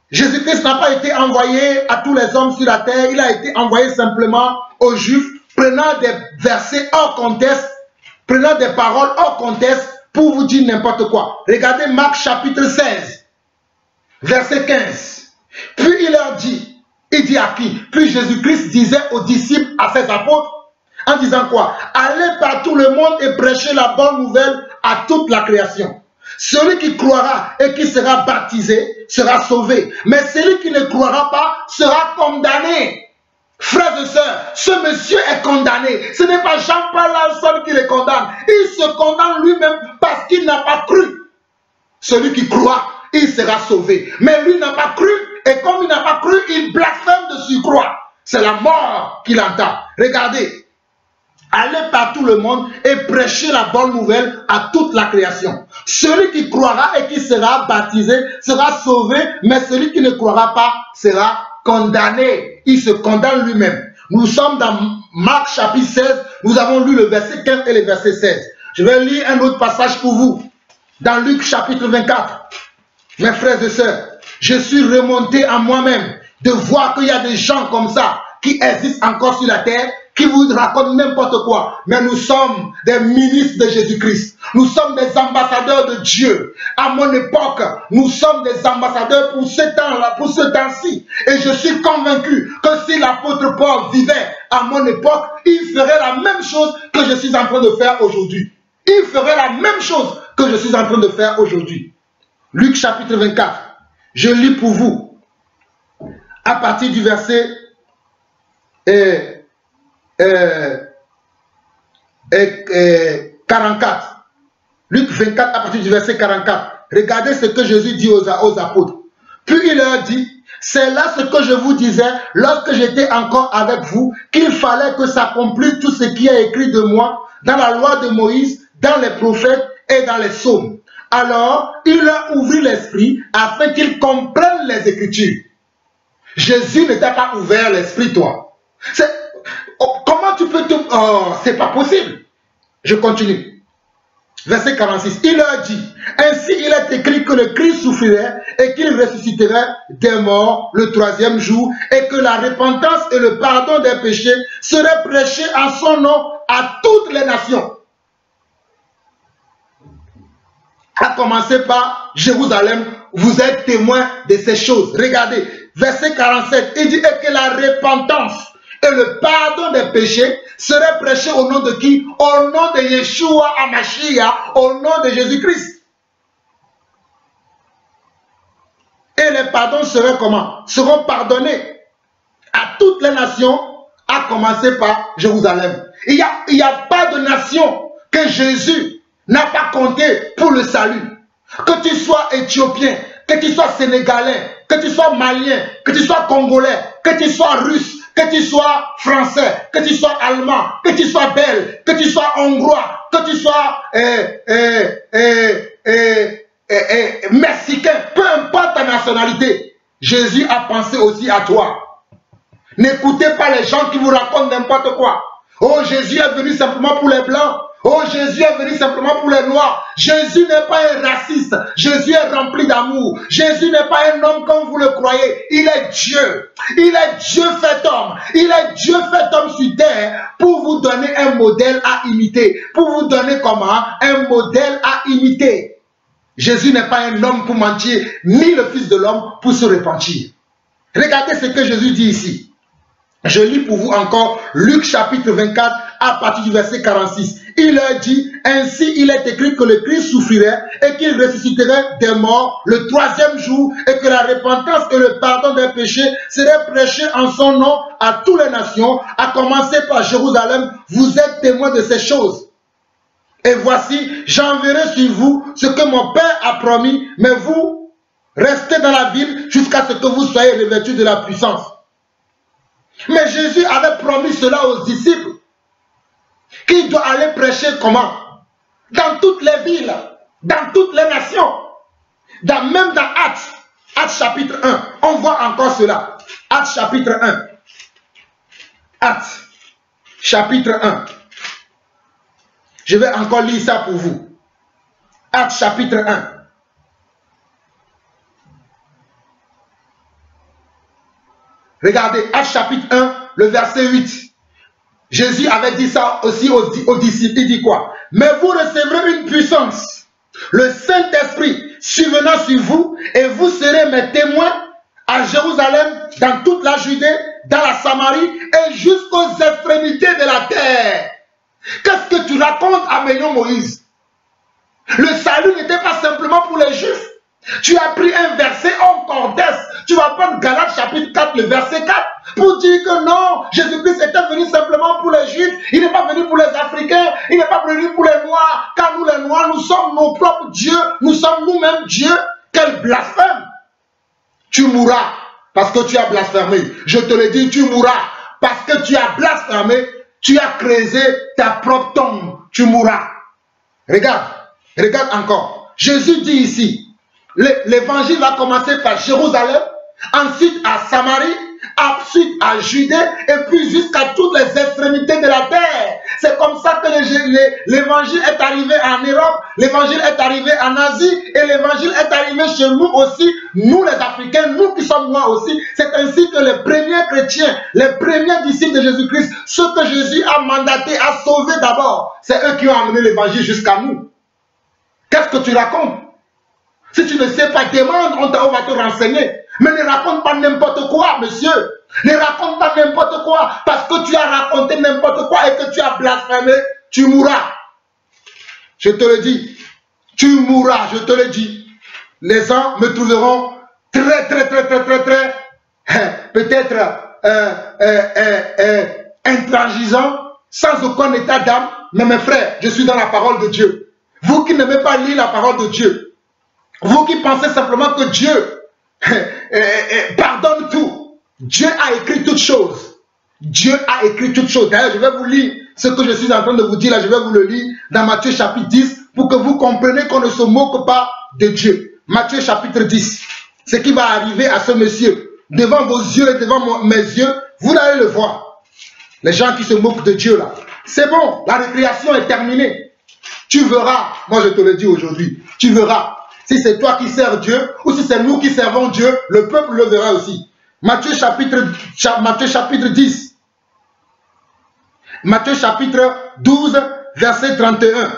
Jésus-Christ n'a pas été envoyé à tous les hommes sur la terre, il a été envoyé simplement aux Juifs, prenant des versets hors contexte, prenant des paroles hors contexte pour vous dire n'importe quoi. Regardez Marc chapitre 16, verset 15. Puis il leur dit, Il dit à qui? Puis Jésus-Christ disait aux disciples, à ses apôtres, en disant quoi? Allez par tout le monde et prêchez la bonne nouvelle à toute la création. Celui qui croira et qui sera baptisé sera sauvé. Mais celui qui ne croira pas sera condamné. Frères et sœurs, ce monsieur est condamné. Ce n'est pas Jean-Paul seul qui le condamne. Il se condamne lui-même parce qu'il n'a pas cru. Celui qui croit, il sera sauvé. Mais lui n'a pas cru. Et comme il n'a pas cru, il blasphème de surcroît. C'est la mort qu'il entend. Regardez. Allez par tout le monde et prêchez la bonne nouvelle à toute la création. Celui qui croira et qui sera baptisé sera sauvé, mais celui qui ne croira pas sera condamné. Il se condamne lui-même. Nous sommes dans Marc chapitre 16, nous avons lu le verset 15 et le verset 16. Je vais lire un autre passage pour vous. Dans Luc chapitre 24. Mes frères et sœurs, je suis remonté à moi-même de voir qu'il y a des gens comme ça qui existent encore sur la terre, qui vous racontent n'importe quoi. Mais nous sommes des ministres de Jésus-Christ. Nous sommes des ambassadeurs de Dieu. À mon époque, nous sommes des ambassadeurs pour ce temps-là, pour ce temps-ci. Et je suis convaincu que si l'apôtre Paul vivait à mon époque, il ferait la même chose que je suis en train de faire aujourd'hui. Il ferait la même chose que je suis en train de faire aujourd'hui. Luc chapitre 24. Je lis pour vous à partir du verset 44. Luc 24 à partir du verset 44. Regardez ce que Jésus dit aux apôtres. Puis il leur dit, c'est là ce que je vous disais lorsque j'étais encore avec vous, qu'il fallait que s'accomplisse tout ce qui est écrit de moi dans la loi de Moïse, dans les prophètes et dans les psaumes. Alors, il leur ouvrit l'esprit afin qu'ils comprennent les Écritures. Jésus ne t'a pas ouvert l'esprit, toi. Comment tu peux te... Oh, c'est pas possible. Je continue. Verset 46. Il leur dit, ainsi il est écrit que le Christ souffrirait et qu'il ressusciterait des morts le troisième jour et que la repentance et le pardon des péchés seraient prêchés en son nom à toutes les nations. À commencer par Jérusalem, vous êtes témoins de ces choses. Regardez, verset 47, il dit et que la repentance et le pardon des péchés seraient prêchés au nom de qui? Au nom de Yeshua HaMashiach, au nom de Jésus-Christ. Et les pardons seraient comment? Seront pardonnés à toutes les nations, à commencer par Jérusalem. Il n'y a pas de nation que Jésus n'a pas compté pour le salut. Que tu sois éthiopien, que tu sois sénégalais, que tu sois malien, que tu sois congolais, que tu sois russe, que tu sois français, que tu sois allemand, que tu sois belge, que tu sois hongrois, que tu sois mexicain, peu importe ta nationalité, Jésus a pensé aussi à toi. N'écoutez pas les gens qui vous racontent n'importe quoi. Oh, Jésus est venu simplement pour les blancs. Oh, Jésus est venu simplement pour les noirs. Jésus n'est pas un raciste. Jésus est rempli d'amour. Jésus n'est pas un homme comme vous le croyez. Il est Dieu. Il est Dieu fait homme. Il est Dieu fait homme sur terre pour vous donner un modèle à imiter. Pour vous donner comment? Un modèle à imiter. Jésus n'est pas un homme pour mentir, ni le Fils de l'homme pour se repentir. Regardez ce que Jésus dit ici. Je lis pour vous encore Luc chapitre 24 à partir du verset 46. Il leur dit, ainsi il est écrit que le Christ souffrirait et qu'il ressusciterait des morts le troisième jour et que la repentance et le pardon des péchés seraient prêchés en son nom à toutes les nations, à commencer par Jérusalem. Vous êtes témoins de ces choses. Et voici, j'enverrai sur vous ce que mon Père a promis, mais vous restez dans la ville jusqu'à ce que vous soyez revêtus de la puissance. Mais Jésus avait promis cela aux disciples, qu'il doit aller prêcher comment? Dans toutes les villes, dans toutes les nations, même dans Actes chapitre 1, on voit encore cela. Actes chapitre 1. Actes chapitre 1. Je vais encore lire ça pour vous. Actes chapitre 1. Regardez, Actes chapitre 1, le verset 8. Jésus avait dit ça aussi aux disciples. Il dit quoi? Mais vous recevrez une puissance, le Saint-Esprit survenant sur vous, et vous serez mes témoins à Jérusalem, dans toute la Judée, dans la Samarie et jusqu'aux extrémités de la terre. Qu'est-ce que tu racontes à Ménion Moïse? Le salut n'était pas simplement pour les Juifs. Tu as pris un verset en cordesse. Tu vas prendre Galates chapitre 4, le verset 4, pour dire que non, Jésus-Christ était venu simplement pour les Juifs. Il n'est pas venu pour les Africains. Il n'est pas venu pour les Noirs. Car nous, les Noirs, nous sommes nos propres dieux. Nous sommes nous-mêmes Dieu. Quel blasphème! Tu mourras parce que tu as blasphémé. Je te le dis, tu mourras parce que tu as blasphémé. Tu as creusé ta propre tombe. Tu mourras. Regarde, regarde encore. Jésus dit ici, l'évangile va commencer par Jérusalem, ensuite à Samarie, ensuite à Judée, et puis jusqu'à toutes les extrémités de la terre. C'est comme ça que l'évangile est arrivé en Europe, l'évangile est arrivé en Asie, et l'évangile est arrivé chez nous aussi, nous les Africains, nous qui sommes noirs aussi. C'est ainsi que les premiers chrétiens, les premiers disciples de Jésus-Christ, ceux que Jésus a mandatés à sauver d'abord, c'est eux qui ont amené l'évangile jusqu'à nous. Qu'est-ce que tu racontes? Si tu ne sais pas, demande, on va te renseigner. Mais ne raconte pas n'importe quoi, monsieur. Ne raconte pas n'importe quoi. Parce que tu as raconté n'importe quoi et que tu as blasphémé, tu mourras. Je te le dis. Tu mourras, je te le dis. Les gens me trouveront très, peut-être intransigeant, sans aucun état d'âme. Mais mes frères, je suis dans la parole de Dieu. Vous qui n'aimez pas lire la parole de Dieu, vous qui pensez simplement que Dieu pardonne tout. Dieu a écrit toutes choses. Dieu a écrit toutes choses. D'ailleurs, je vais vous lire ce que je suis en train de vous dire là. Je vais vous le lire dans Matthieu chapitre 10 pour que vous compreniez qu'on ne se moque pas de Dieu. Matthieu chapitre 10. Ce qui va arriver à ce monsieur, devant vos yeux et devant mes yeux, vous allez le voir. Les gens qui se moquent de Dieu là. C'est bon, la récréation est terminée. Tu verras, moi je te le dis aujourd'hui, tu verras. Si c'est toi qui sers Dieu ou si c'est nous qui servons Dieu, le peuple le verra aussi. Matthieu chapitre 10. Matthieu chapitre 12, verset 31.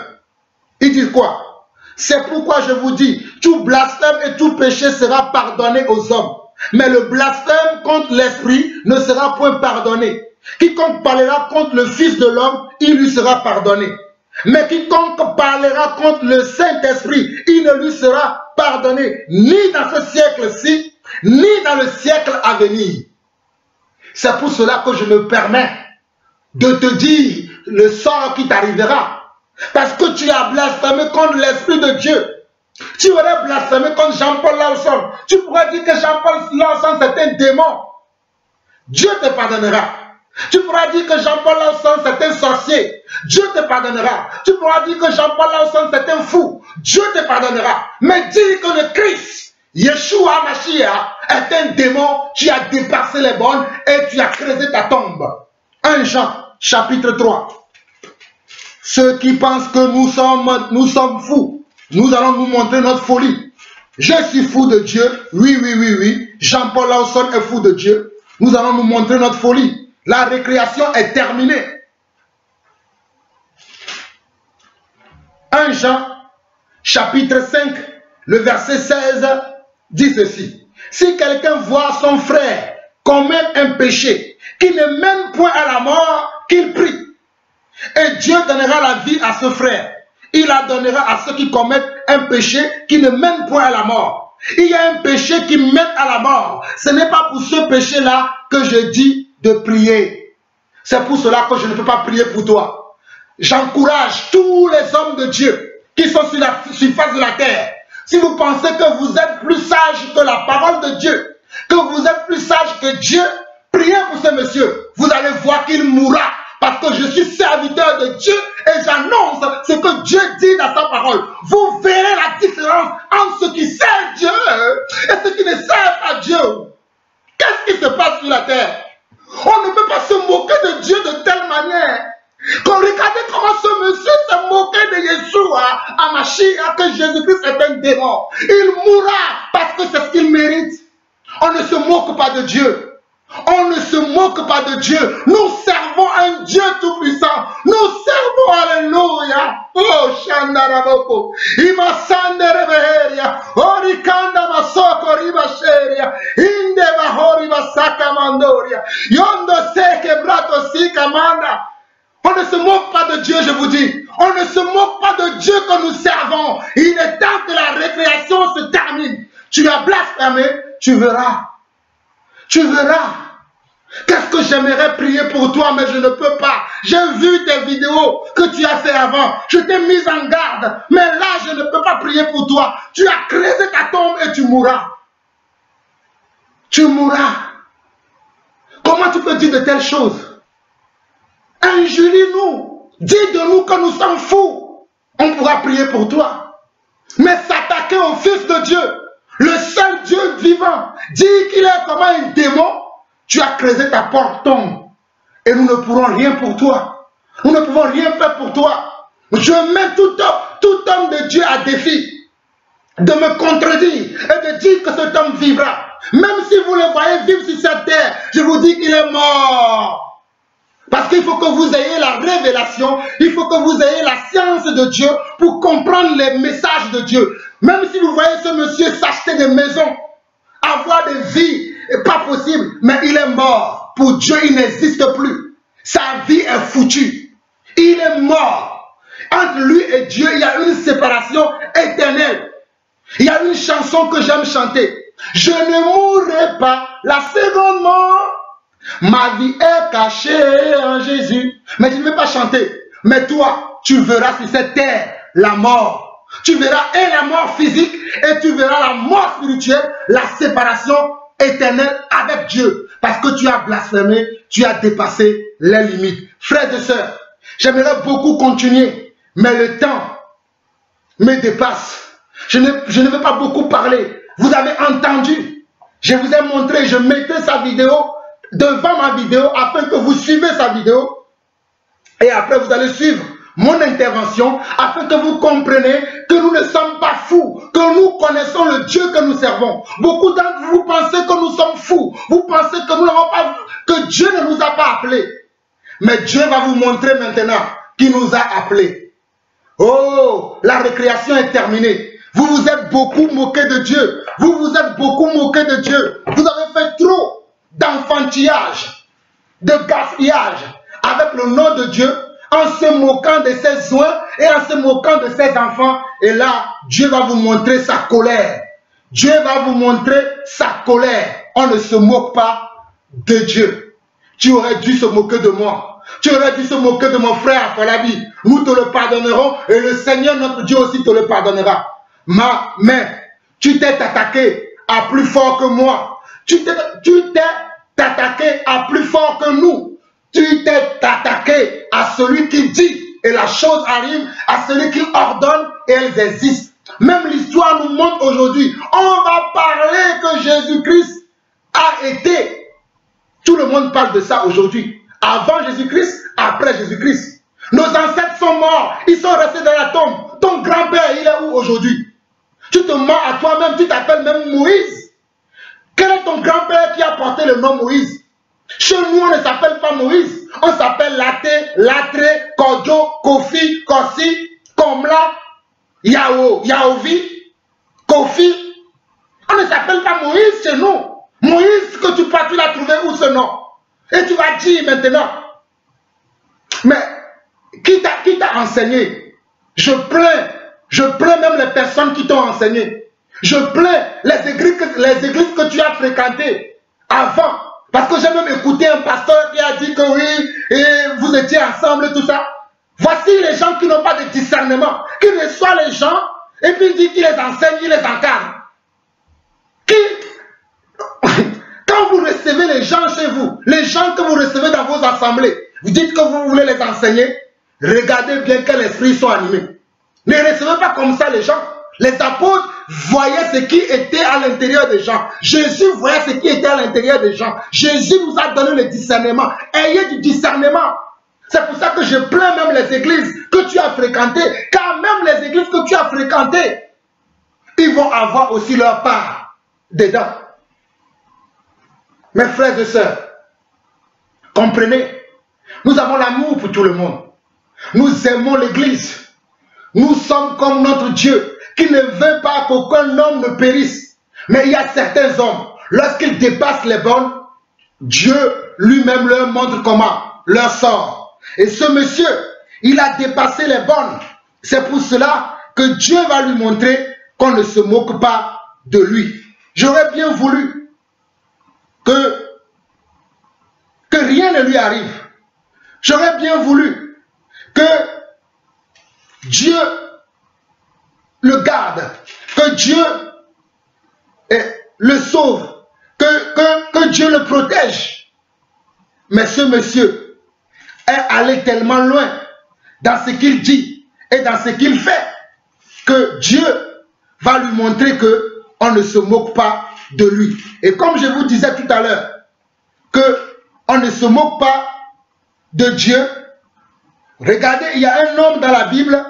Il dit quoi? C'est pourquoi je vous dis, tout blasphème et tout péché sera pardonné aux hommes. Mais le blasphème contre l'Esprit ne sera point pardonné. Quiconque parlera contre le Fils de l'homme, il lui sera pardonné. Mais quiconque parlera contre le Saint-Esprit, il ne lui sera pardonné, ni dans ce siècle-ci, ni dans le siècle à venir. C'est pour cela que je me permets de te dire le sort qui t'arrivera. Parce que tu as blasphémé contre l'Esprit de Dieu. Tu aurais blasphémé contre Jean-Paul Lawson. Tu pourrais dire que Jean-Paul Lawson c'est un démon. Dieu te pardonnera. Tu pourras dire que Jean-Paul Lawson c'est un sorcier. Dieu te pardonnera. Tu pourras dire que Jean-Paul Lawson c'est un fou. Dieu te pardonnera. Mais dis que le Christ, Yeshua Mashiach, est un démon qui a dépassé les bornes et tu as creusé ta tombe. 1 Jean, chapitre 3. Ceux qui pensent que nous sommes fous, nous allons nous montrer notre folie. Je suis fou de Dieu. Oui. Jean-Paul Lawson est fou de Dieu. Nous allons nous montrer notre folie. La récréation est terminée. 1 Jean, chapitre 5, le verset 16, dit ceci. Si quelqu'un voit son frère commettre un péché qui ne mène point à la mort, qu'il prie. Et Dieu donnera la vie à ce frère. Il la donnera à ceux qui commettent un péché qui ne mène point à la mort. Il y a un péché qui mène à la mort. Ce n'est pas pour ce péché-là que je dis de prier. C'est pour cela que je ne peux pas prier pour toi. J'encourage tous les hommes de Dieu qui sont sur la surface de la terre. Si vous pensez que vous êtes plus sage que la parole de Dieu, que vous êtes plus sage que Dieu, priez pour ce monsieur. Vous allez voir qu'il mourra. Parce que je suis serviteur de Dieu et j'annonce ce que Dieu dit dans sa parole. Vous verrez la différence entre ceux qui servent Dieu et ceux qui ne servent pas Dieu. Qu'est-ce qui se passe sur la terre? On ne peut pas se moquer de Dieu de telle manière. Quand regardez comment ce monsieur s'est moqué de Yeshua à Mashiach, que Jésus-Christ est un démon. Il mourra parce que c'est ce qu'il mérite. On ne se moque pas de Dieu. On ne se moque pas de Dieu. Nous servons un Dieu tout-puissant. Nous servons, alléluia. Oh, Shandaraboko. Ima Sanderebeheria. Orikanda Masoko Ribasheria. On ne se moque pas de Dieu, je vous dis. On ne se moque pas de Dieu que nous servons. Il est temps que la récréation se termine. Tu as blasphémé, tu verras. Tu verras. Qu'est-ce que j'aimerais prier pour toi, mais je ne peux pas. J'ai vu tes vidéos que tu as fait avant. Je t'ai mis en garde. Mais là, je ne peux pas prier pour toi. Tu as creusé ta tombe et tu mourras. Tu mourras. Comment tu peux dire de telles choses? Injurie-nous. Dis de nous que nous sommes fous. On pourra prier pour toi. Mais s'attaquer au Fils de Dieu, le seul Dieu vivant, dire qu'il est comme un démon, tu as creusé ta porte tombe. Et nous ne pourrons rien pour toi. Nous ne pouvons rien faire pour toi. Je mets tout homme de Dieu à défi de me contredire et de dire que cet homme vivra. Même si vous le voyez vivre sur cette terre, je vous dis qu'il est mort. Parce qu'il faut que vous ayez la révélation, il faut que vous ayez la science de Dieu pour comprendre les messages de Dieu. Même si vous voyez ce monsieur s'acheter des maisons, avoir des vies, pas possible, mais il est mort. Pour Dieu, il n'existe plus. Sa vie est foutue. Il est mort. Entre lui et Dieu, il y a une séparation éternelle. Il y a une chanson que j'aime chanter. Je ne mourrai pas la seconde mort. Ma vie est cachée en Jésus. Mais je ne vais pas chanter. Mais toi, tu verras sur cette terre la mort. Tu verras et la mort physique et tu verras la mort spirituelle, la séparation éternelle avec Dieu. Parce que tu as blasphémé, tu as dépassé les limites. Frères et sœurs, j'aimerais beaucoup continuer, mais le temps me dépasse. Je ne veux pas beaucoup parler. Vous avez entendu. Je vous ai montré, je mettais sa vidéo devant ma vidéo afin que vous suivez sa vidéo. Et après, vous allez suivre mon intervention afin que vous compreniez que nous ne sommes pas fous, que nous connaissons le Dieu que nous servons. Beaucoup d'entre vous pensez que nous sommes fous. Vous pensez que nous n'avons pas, que Dieu ne nous a pas appelés. Mais Dieu va vous montrer maintenant qu'il nous a appelés. Oh, la récréation est terminée. Vous vous êtes beaucoup moqué de Dieu. Vous vous êtes beaucoup moqué de Dieu. Vous avez fait trop d'enfantillage, de gaspillage avec le nom de Dieu, en se moquant de ses soins et en se moquant de ses enfants. Et là, Dieu va vous montrer sa colère. Dieu va vous montrer sa colère. On ne se moque pas de Dieu. Tu aurais dû se moquer de moi. Tu aurais dû se moquer de mon frère Falabi. Nous te le pardonnerons et le Seigneur notre Dieu aussi te le pardonnera. Mais tu t'es attaqué à plus fort que moi. Tu t'es attaqué à plus fort que nous. Tu t'es attaqué à celui qui dit et la chose arrive, à celui qui ordonne et elles existent. Même l'histoire nous montre aujourd'hui. On va parler que Jésus-Christ a été. Tout le monde parle de ça aujourd'hui. Avant Jésus-Christ, après Jésus-Christ. Nos ancêtres sont morts. Ils sont restés dans la tombe. Ton grand-père, il est où aujourd'hui? Tu te mens à toi-même. Tu t'appelles même Moïse. Quel est ton grand-père qui a porté le nom Moïse? Chez nous, on ne s'appelle pas Moïse. On s'appelle Laté, Latré, Kodjo, Kofi, Kossi, Komla, Yao, Yaovi, Kofi. On ne s'appelle pas Moïse chez nous. Moïse, que tu l'as trouvé où ce nom? Et tu vas dire maintenant. Mais qui t'a enseigné? Je plains même les personnes qui t'ont enseigné. Je plains les églises que tu as fréquentées avant. Parce que j'ai même écouté un pasteur qui a dit que oui, et vous étiez ensemble et tout ça. Voici les gens qui n'ont pas de discernement, qui reçoivent les gens et puis il dit qu'il les enseigne, il les encadre. Quand vous recevez les gens chez vous, les gens que vous recevez dans vos assemblées, vous dites que vous voulez les enseigner, regardez bien quels esprits sont animés. Ne recevez pas comme ça les gens. Les apôtres voyaient ce qui était à l'intérieur des gens. Jésus voyait ce qui était à l'intérieur des gens. Jésus nous a donné le discernement. Ayez du discernement. C'est pour ça que je plains même les églises que tu as fréquentées. Car même les églises que tu as fréquentées, ils vont avoir aussi leur part dedans. Mes frères et sœurs, comprenez, nous avons l'amour pour tout le monde. Nous aimons l'église. Nous sommes comme notre Dieu qui ne veut pas qu'aucun homme ne périsse. Mais il y a certains hommes, lorsqu'ils dépassent les bornes, Dieu lui-même leur montre comment, leur sort. Et ce monsieur, il a dépassé les bornes. C'est pour cela que Dieu va lui montrer qu'on ne se moque pas de lui. J'aurais bien voulu que rien ne lui arrive. J'aurais bien voulu que Dieu le garde, que Dieu le sauve, que Dieu le protège. Mais ce monsieur est allé tellement loin dans ce qu'il dit et dans ce qu'il fait que Dieu va lui montrer que on ne se moque pas de lui. Et comme je vous disais tout à l'heure, que on ne se moque pas de Dieu. Regardez, il y a un homme dans la Bible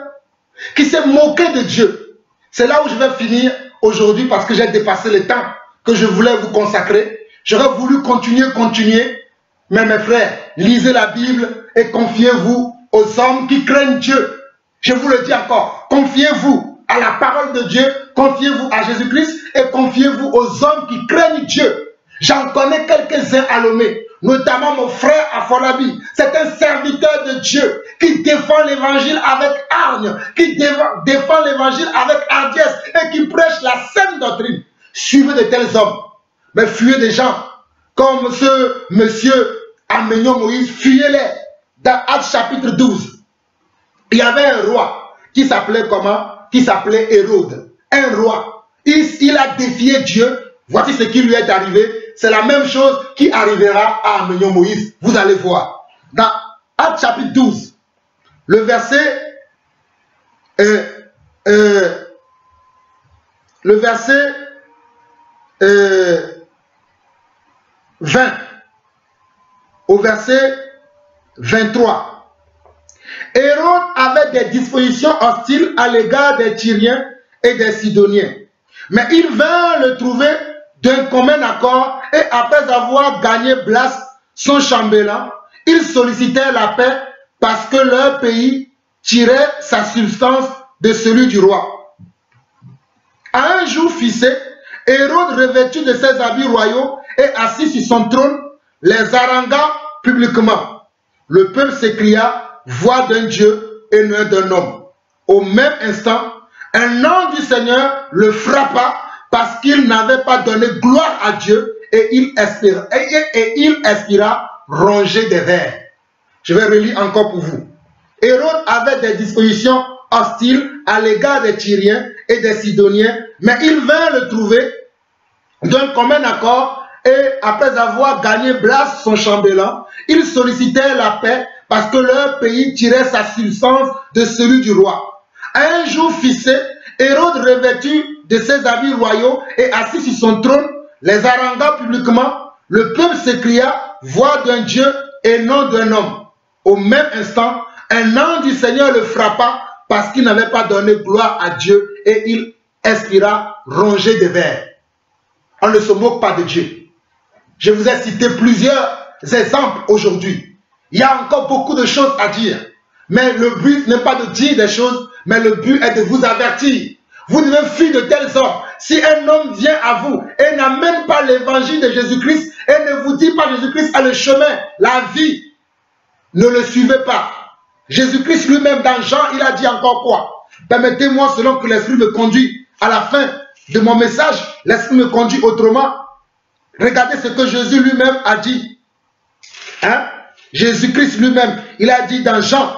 qui s'est moqué de Dieu. C'est là où je vais finir aujourd'hui parce que j'ai dépassé le temps que je voulais vous consacrer. J'aurais voulu continuer, mais mes frères, lisez la Bible et confiez-vous aux hommes qui craignent Dieu. Je vous le dis encore, confiez-vous à la parole de Dieu, confiez-vous à Jésus-Christ et confiez-vous aux hommes qui craignent Dieu. J'en connais quelques-uns à Lomé, notamment mon frère Afolabi. C'est un serviteur de Dieu qui défend l'évangile avec hargne, qui défend l'évangile avec hardiesse et qui prêche la saine doctrine. Suivez de tels hommes, mais fuyez des gens comme ce monsieur Amenyo Moïse, fuyez-les. Dans Actes chapitre 12, il y avait un roi qui s'appelait comment? Qui s'appelait Hérode. Un roi. Il a défié Dieu. Voici ce qui lui est arrivé. C'est la même chose qui arrivera à Amenyo Moïse. Vous allez voir. Dans Actes chapitre 12, le verset 20 au verset 23. Hérode avait des dispositions hostiles à l'égard des Tyriens et des Sidoniens. Mais ils vinrent le trouver d'un commun accord et après avoir gagné Blas, son chambellan, ils sollicitèrent la paix parce que leur pays tirait sa substance de celui du roi. À un jour fixé, Hérode, revêtu de ses habits royaux et assis sur son trône, les harangua publiquement. Le peuple s'écria, voix d'un Dieu et non d'un homme. Au même instant, un ange du Seigneur le frappa parce qu'il n'avait pas donné gloire à Dieu et il expira rongé des vers. Je vais relire encore pour vous. Hérode avait des dispositions hostiles à l'égard des Tyriens et des Sidoniens, mais il vint le trouver d'un commun accord et après avoir gagné Blas, son chambellan, ils sollicitèrent la paix parce que leur pays tirait sa substance de celui du roi. À un jour fixé, Hérode, revêtu de ses habits royaux et assis sur son trône, les harangua publiquement. Le peuple s'écria, voix d'un Dieu et non d'un homme. Au même instant, un ange du Seigneur le frappa parce qu'il n'avait pas donné gloire à Dieu et il expira rongé de vers. On ne se moque pas de Dieu. Je vous ai cité plusieurs exemples aujourd'hui. Il y a encore beaucoup de choses à dire. Mais le but n'est pas de dire des choses, mais le but est de vous avertir. Vous devez fuir de tels hommes. Si un homme vient à vous et n'amène pas l'évangile de Jésus-Christ et ne vous dit pas Jésus-Christ a le chemin, la vie, ne le suivez pas. Jésus-Christ lui-même dans Jean, il a dit encore quoi? Permettez-moi selon que l'Esprit me conduit à la fin de mon message, l'Esprit me conduit autrement. Regardez ce que Jésus lui-même a dit. Hein? Jésus-Christ lui-même, il a dit dans Jean,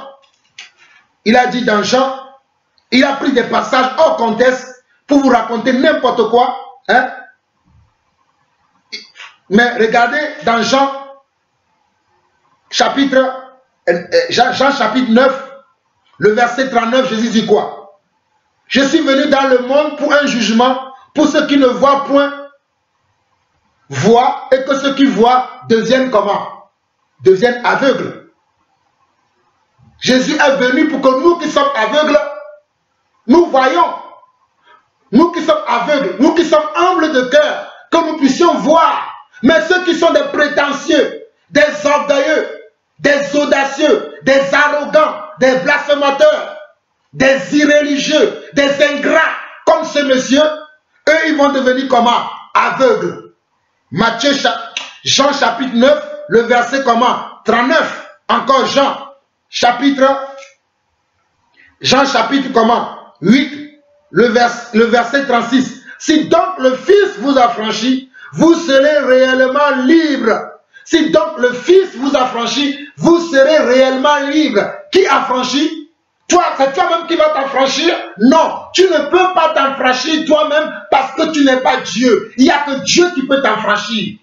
il a pris des passages hors contexte pour vous raconter n'importe quoi. Hein? Mais regardez dans Jean chapitre 9, le verset 39, Jésus dit quoi? Je suis venu dans le monde pour un jugement, pour ceux qui ne voient point, voient, et que ceux qui voient deviennent comment? Deviennent aveugles. Jésus est venu pour que nous qui sommes aveugles, nous voyons. Nous qui sommes aveugles, nous qui sommes humbles de cœur, que nous puissions voir. Mais ceux qui sont des prétentieux, des orgueilleux, des audacieux, des arrogants, des blasphémateurs, des irréligieux, des ingrats, comme ce monsieur, eux ils vont devenir comment? Aveugles. Jean chapitre 9, le verset comment? 39. Encore Jean chapitre comment? 8, le verset 36. Si donc le Fils vous a franchi, vous serez réellement libre. Si donc le Fils vous a franchi, vous serez réellement libre. Qui a franchi? Toi, c'est toi-même qui vas t'affranchir? Non, tu ne peux pas t'affranchir toi-même parce que tu n'es pas Dieu. Il n'y a que Dieu qui peut t'affranchir.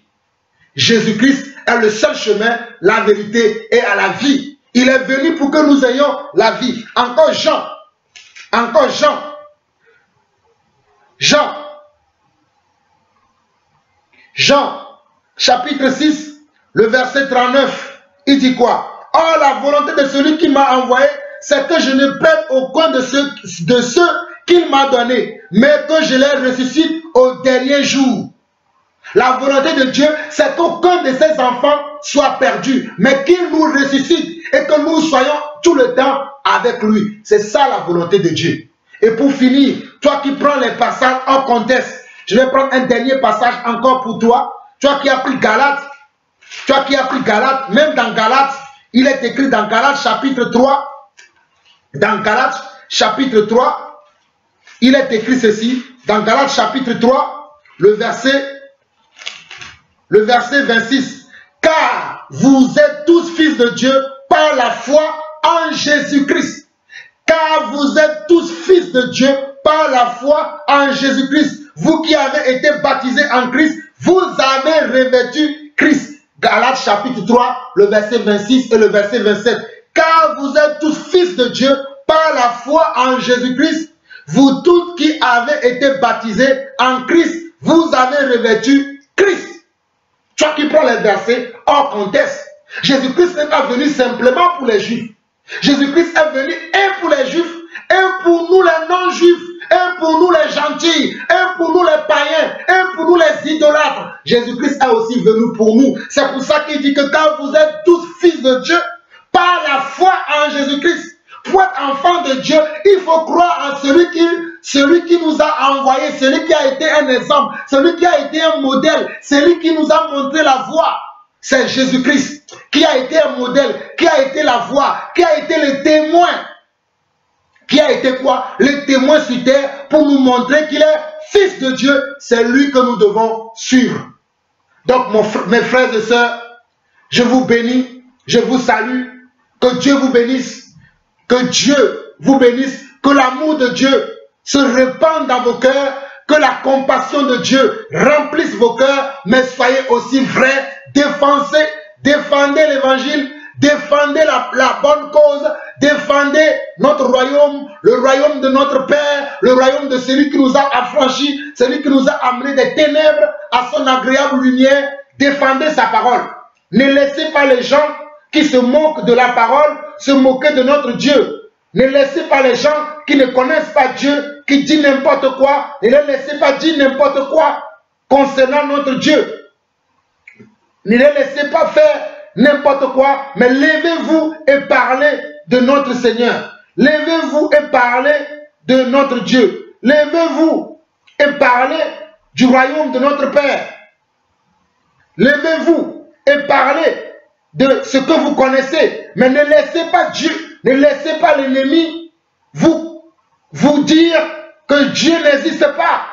Jésus-Christ est le seul chemin, la vérité et à la vie. Il est venu pour que nous ayons la vie. Encore Jean. Encore Jean. Jean, chapitre 6, le verset 39. Il dit quoi? Oh, la volonté de celui qui m'a envoyé, c'est que je ne perde aucun de ceux qu'il m'a donné, mais que je les ressuscite au dernier jour. La volonté de Dieu, c'est qu'aucun de ses enfants soit perdu, mais qu'il nous ressuscite et que nous soyons tout le temps avec lui. C'est ça la volonté de Dieu. Et pour finir, toi qui prends les passages en contexte, je vais prendre un dernier passage encore pour toi. Toi qui as pris Galates, même dans Galates, il est écrit dans Galates chapitre 3, dans Galates chapitre 3, il est écrit ceci, dans Galates chapitre 3, le verset 26. Car vous êtes tous fils de Dieu par la foi en Jésus-Christ. Car vous êtes tous fils de Dieu par la foi en Jésus-Christ. Vous qui avez été baptisés en Christ, vous avez revêtu Christ. Galates chapitre 3, le verset 26 et le verset 27. Car vous êtes tous fils de Dieu par la foi en Jésus-Christ. Vous tous qui avez été baptisés en Christ, vous avez revêtu Christ. Toi qui prends les versets hors contexte. Jésus-Christ n'est pas venu simplement pour les Juifs. Jésus-Christ est venu un pour les Juifs, un pour nous les non-Juifs, un pour nous les gentils, un pour nous les païens, un pour nous les idolâtres. Jésus-Christ est aussi venu pour nous. C'est pour ça qu'il dit que quand vous êtes tous fils de Dieu, par la foi en Jésus-Christ, pour être enfant de Dieu, il faut croire en celui qui nous a envoyés, celui qui a été un exemple, celui qui a été un modèle, celui qui nous a montré la voie. C'est Jésus-Christ qui a été un modèle, qui a été la voie, qui a été le témoin. Qui a été quoi? Le témoin sur terre pour nous montrer qu'il est fils de Dieu. C'est lui que nous devons suivre. Donc mes frères et sœurs, je vous bénis, je vous salue. Que Dieu vous bénisse. Que Dieu vous bénisse. Que l'amour de Dieu se répande dans vos cœurs. Que la compassion de Dieu remplisse vos cœurs. Mais soyez aussi vrais. Défendez l'évangile. Défendez la bonne cause. Défendez notre royaume, le royaume de notre Père, le royaume de celui qui nous a affranchis, celui qui nous a amenés des ténèbres à son agréable lumière. Défendez sa parole. Ne laissez pas les gens qui se moquent de la parole se moquer de notre Dieu. Ne laissez pas les gens qui ne connaissent pas Dieu, qui disent n'importe quoi. Ne les laissez pas dire n'importe quoi concernant notre Dieu. Ne les laissez pas faire n'importe quoi, mais levez-vous et parlez de notre Seigneur. Levez-vous et parlez de notre Dieu. Levez-vous et parlez du royaume de notre Père. Levez-vous et parlez de ce que vous connaissez. Mais ne laissez pas Dieu, ne laissez pas l'ennemi vous dire que Dieu n'existe pas,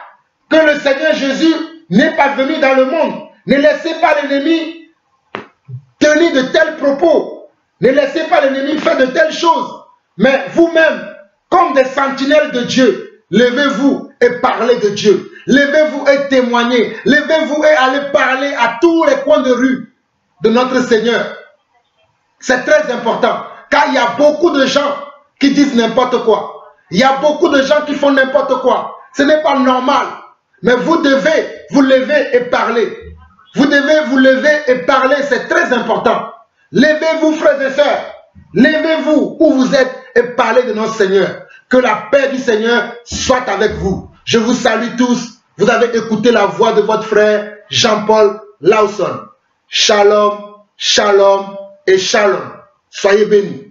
que le Seigneur Jésus n'est pas venu dans le monde. Ne laissez pas l'ennemi tenir de tels propos. Ne laissez pas l'ennemi faire de telles choses. Mais vous-même, comme des sentinelles de Dieu, levez-vous et parlez de Dieu. Levez-vous et témoignez. Levez-vous et allez parler à tous les coins de rue de notre Seigneur. C'est très important. Car il y a beaucoup de gens qui disent n'importe quoi. Il y a beaucoup de gens qui font n'importe quoi. Ce n'est pas normal. Mais vous devez vous lever et parler. Vous devez vous lever et parler. C'est très important. Levez-vous, frères et sœurs. Levez-vous où vous êtes et parlez de notre Seigneur. Que la paix du Seigneur soit avec vous. Je vous salue tous. Vous avez écouté la voix de votre frère Jean-Paul Lawson. Shalom, shalom et shalom. Soyez bénis.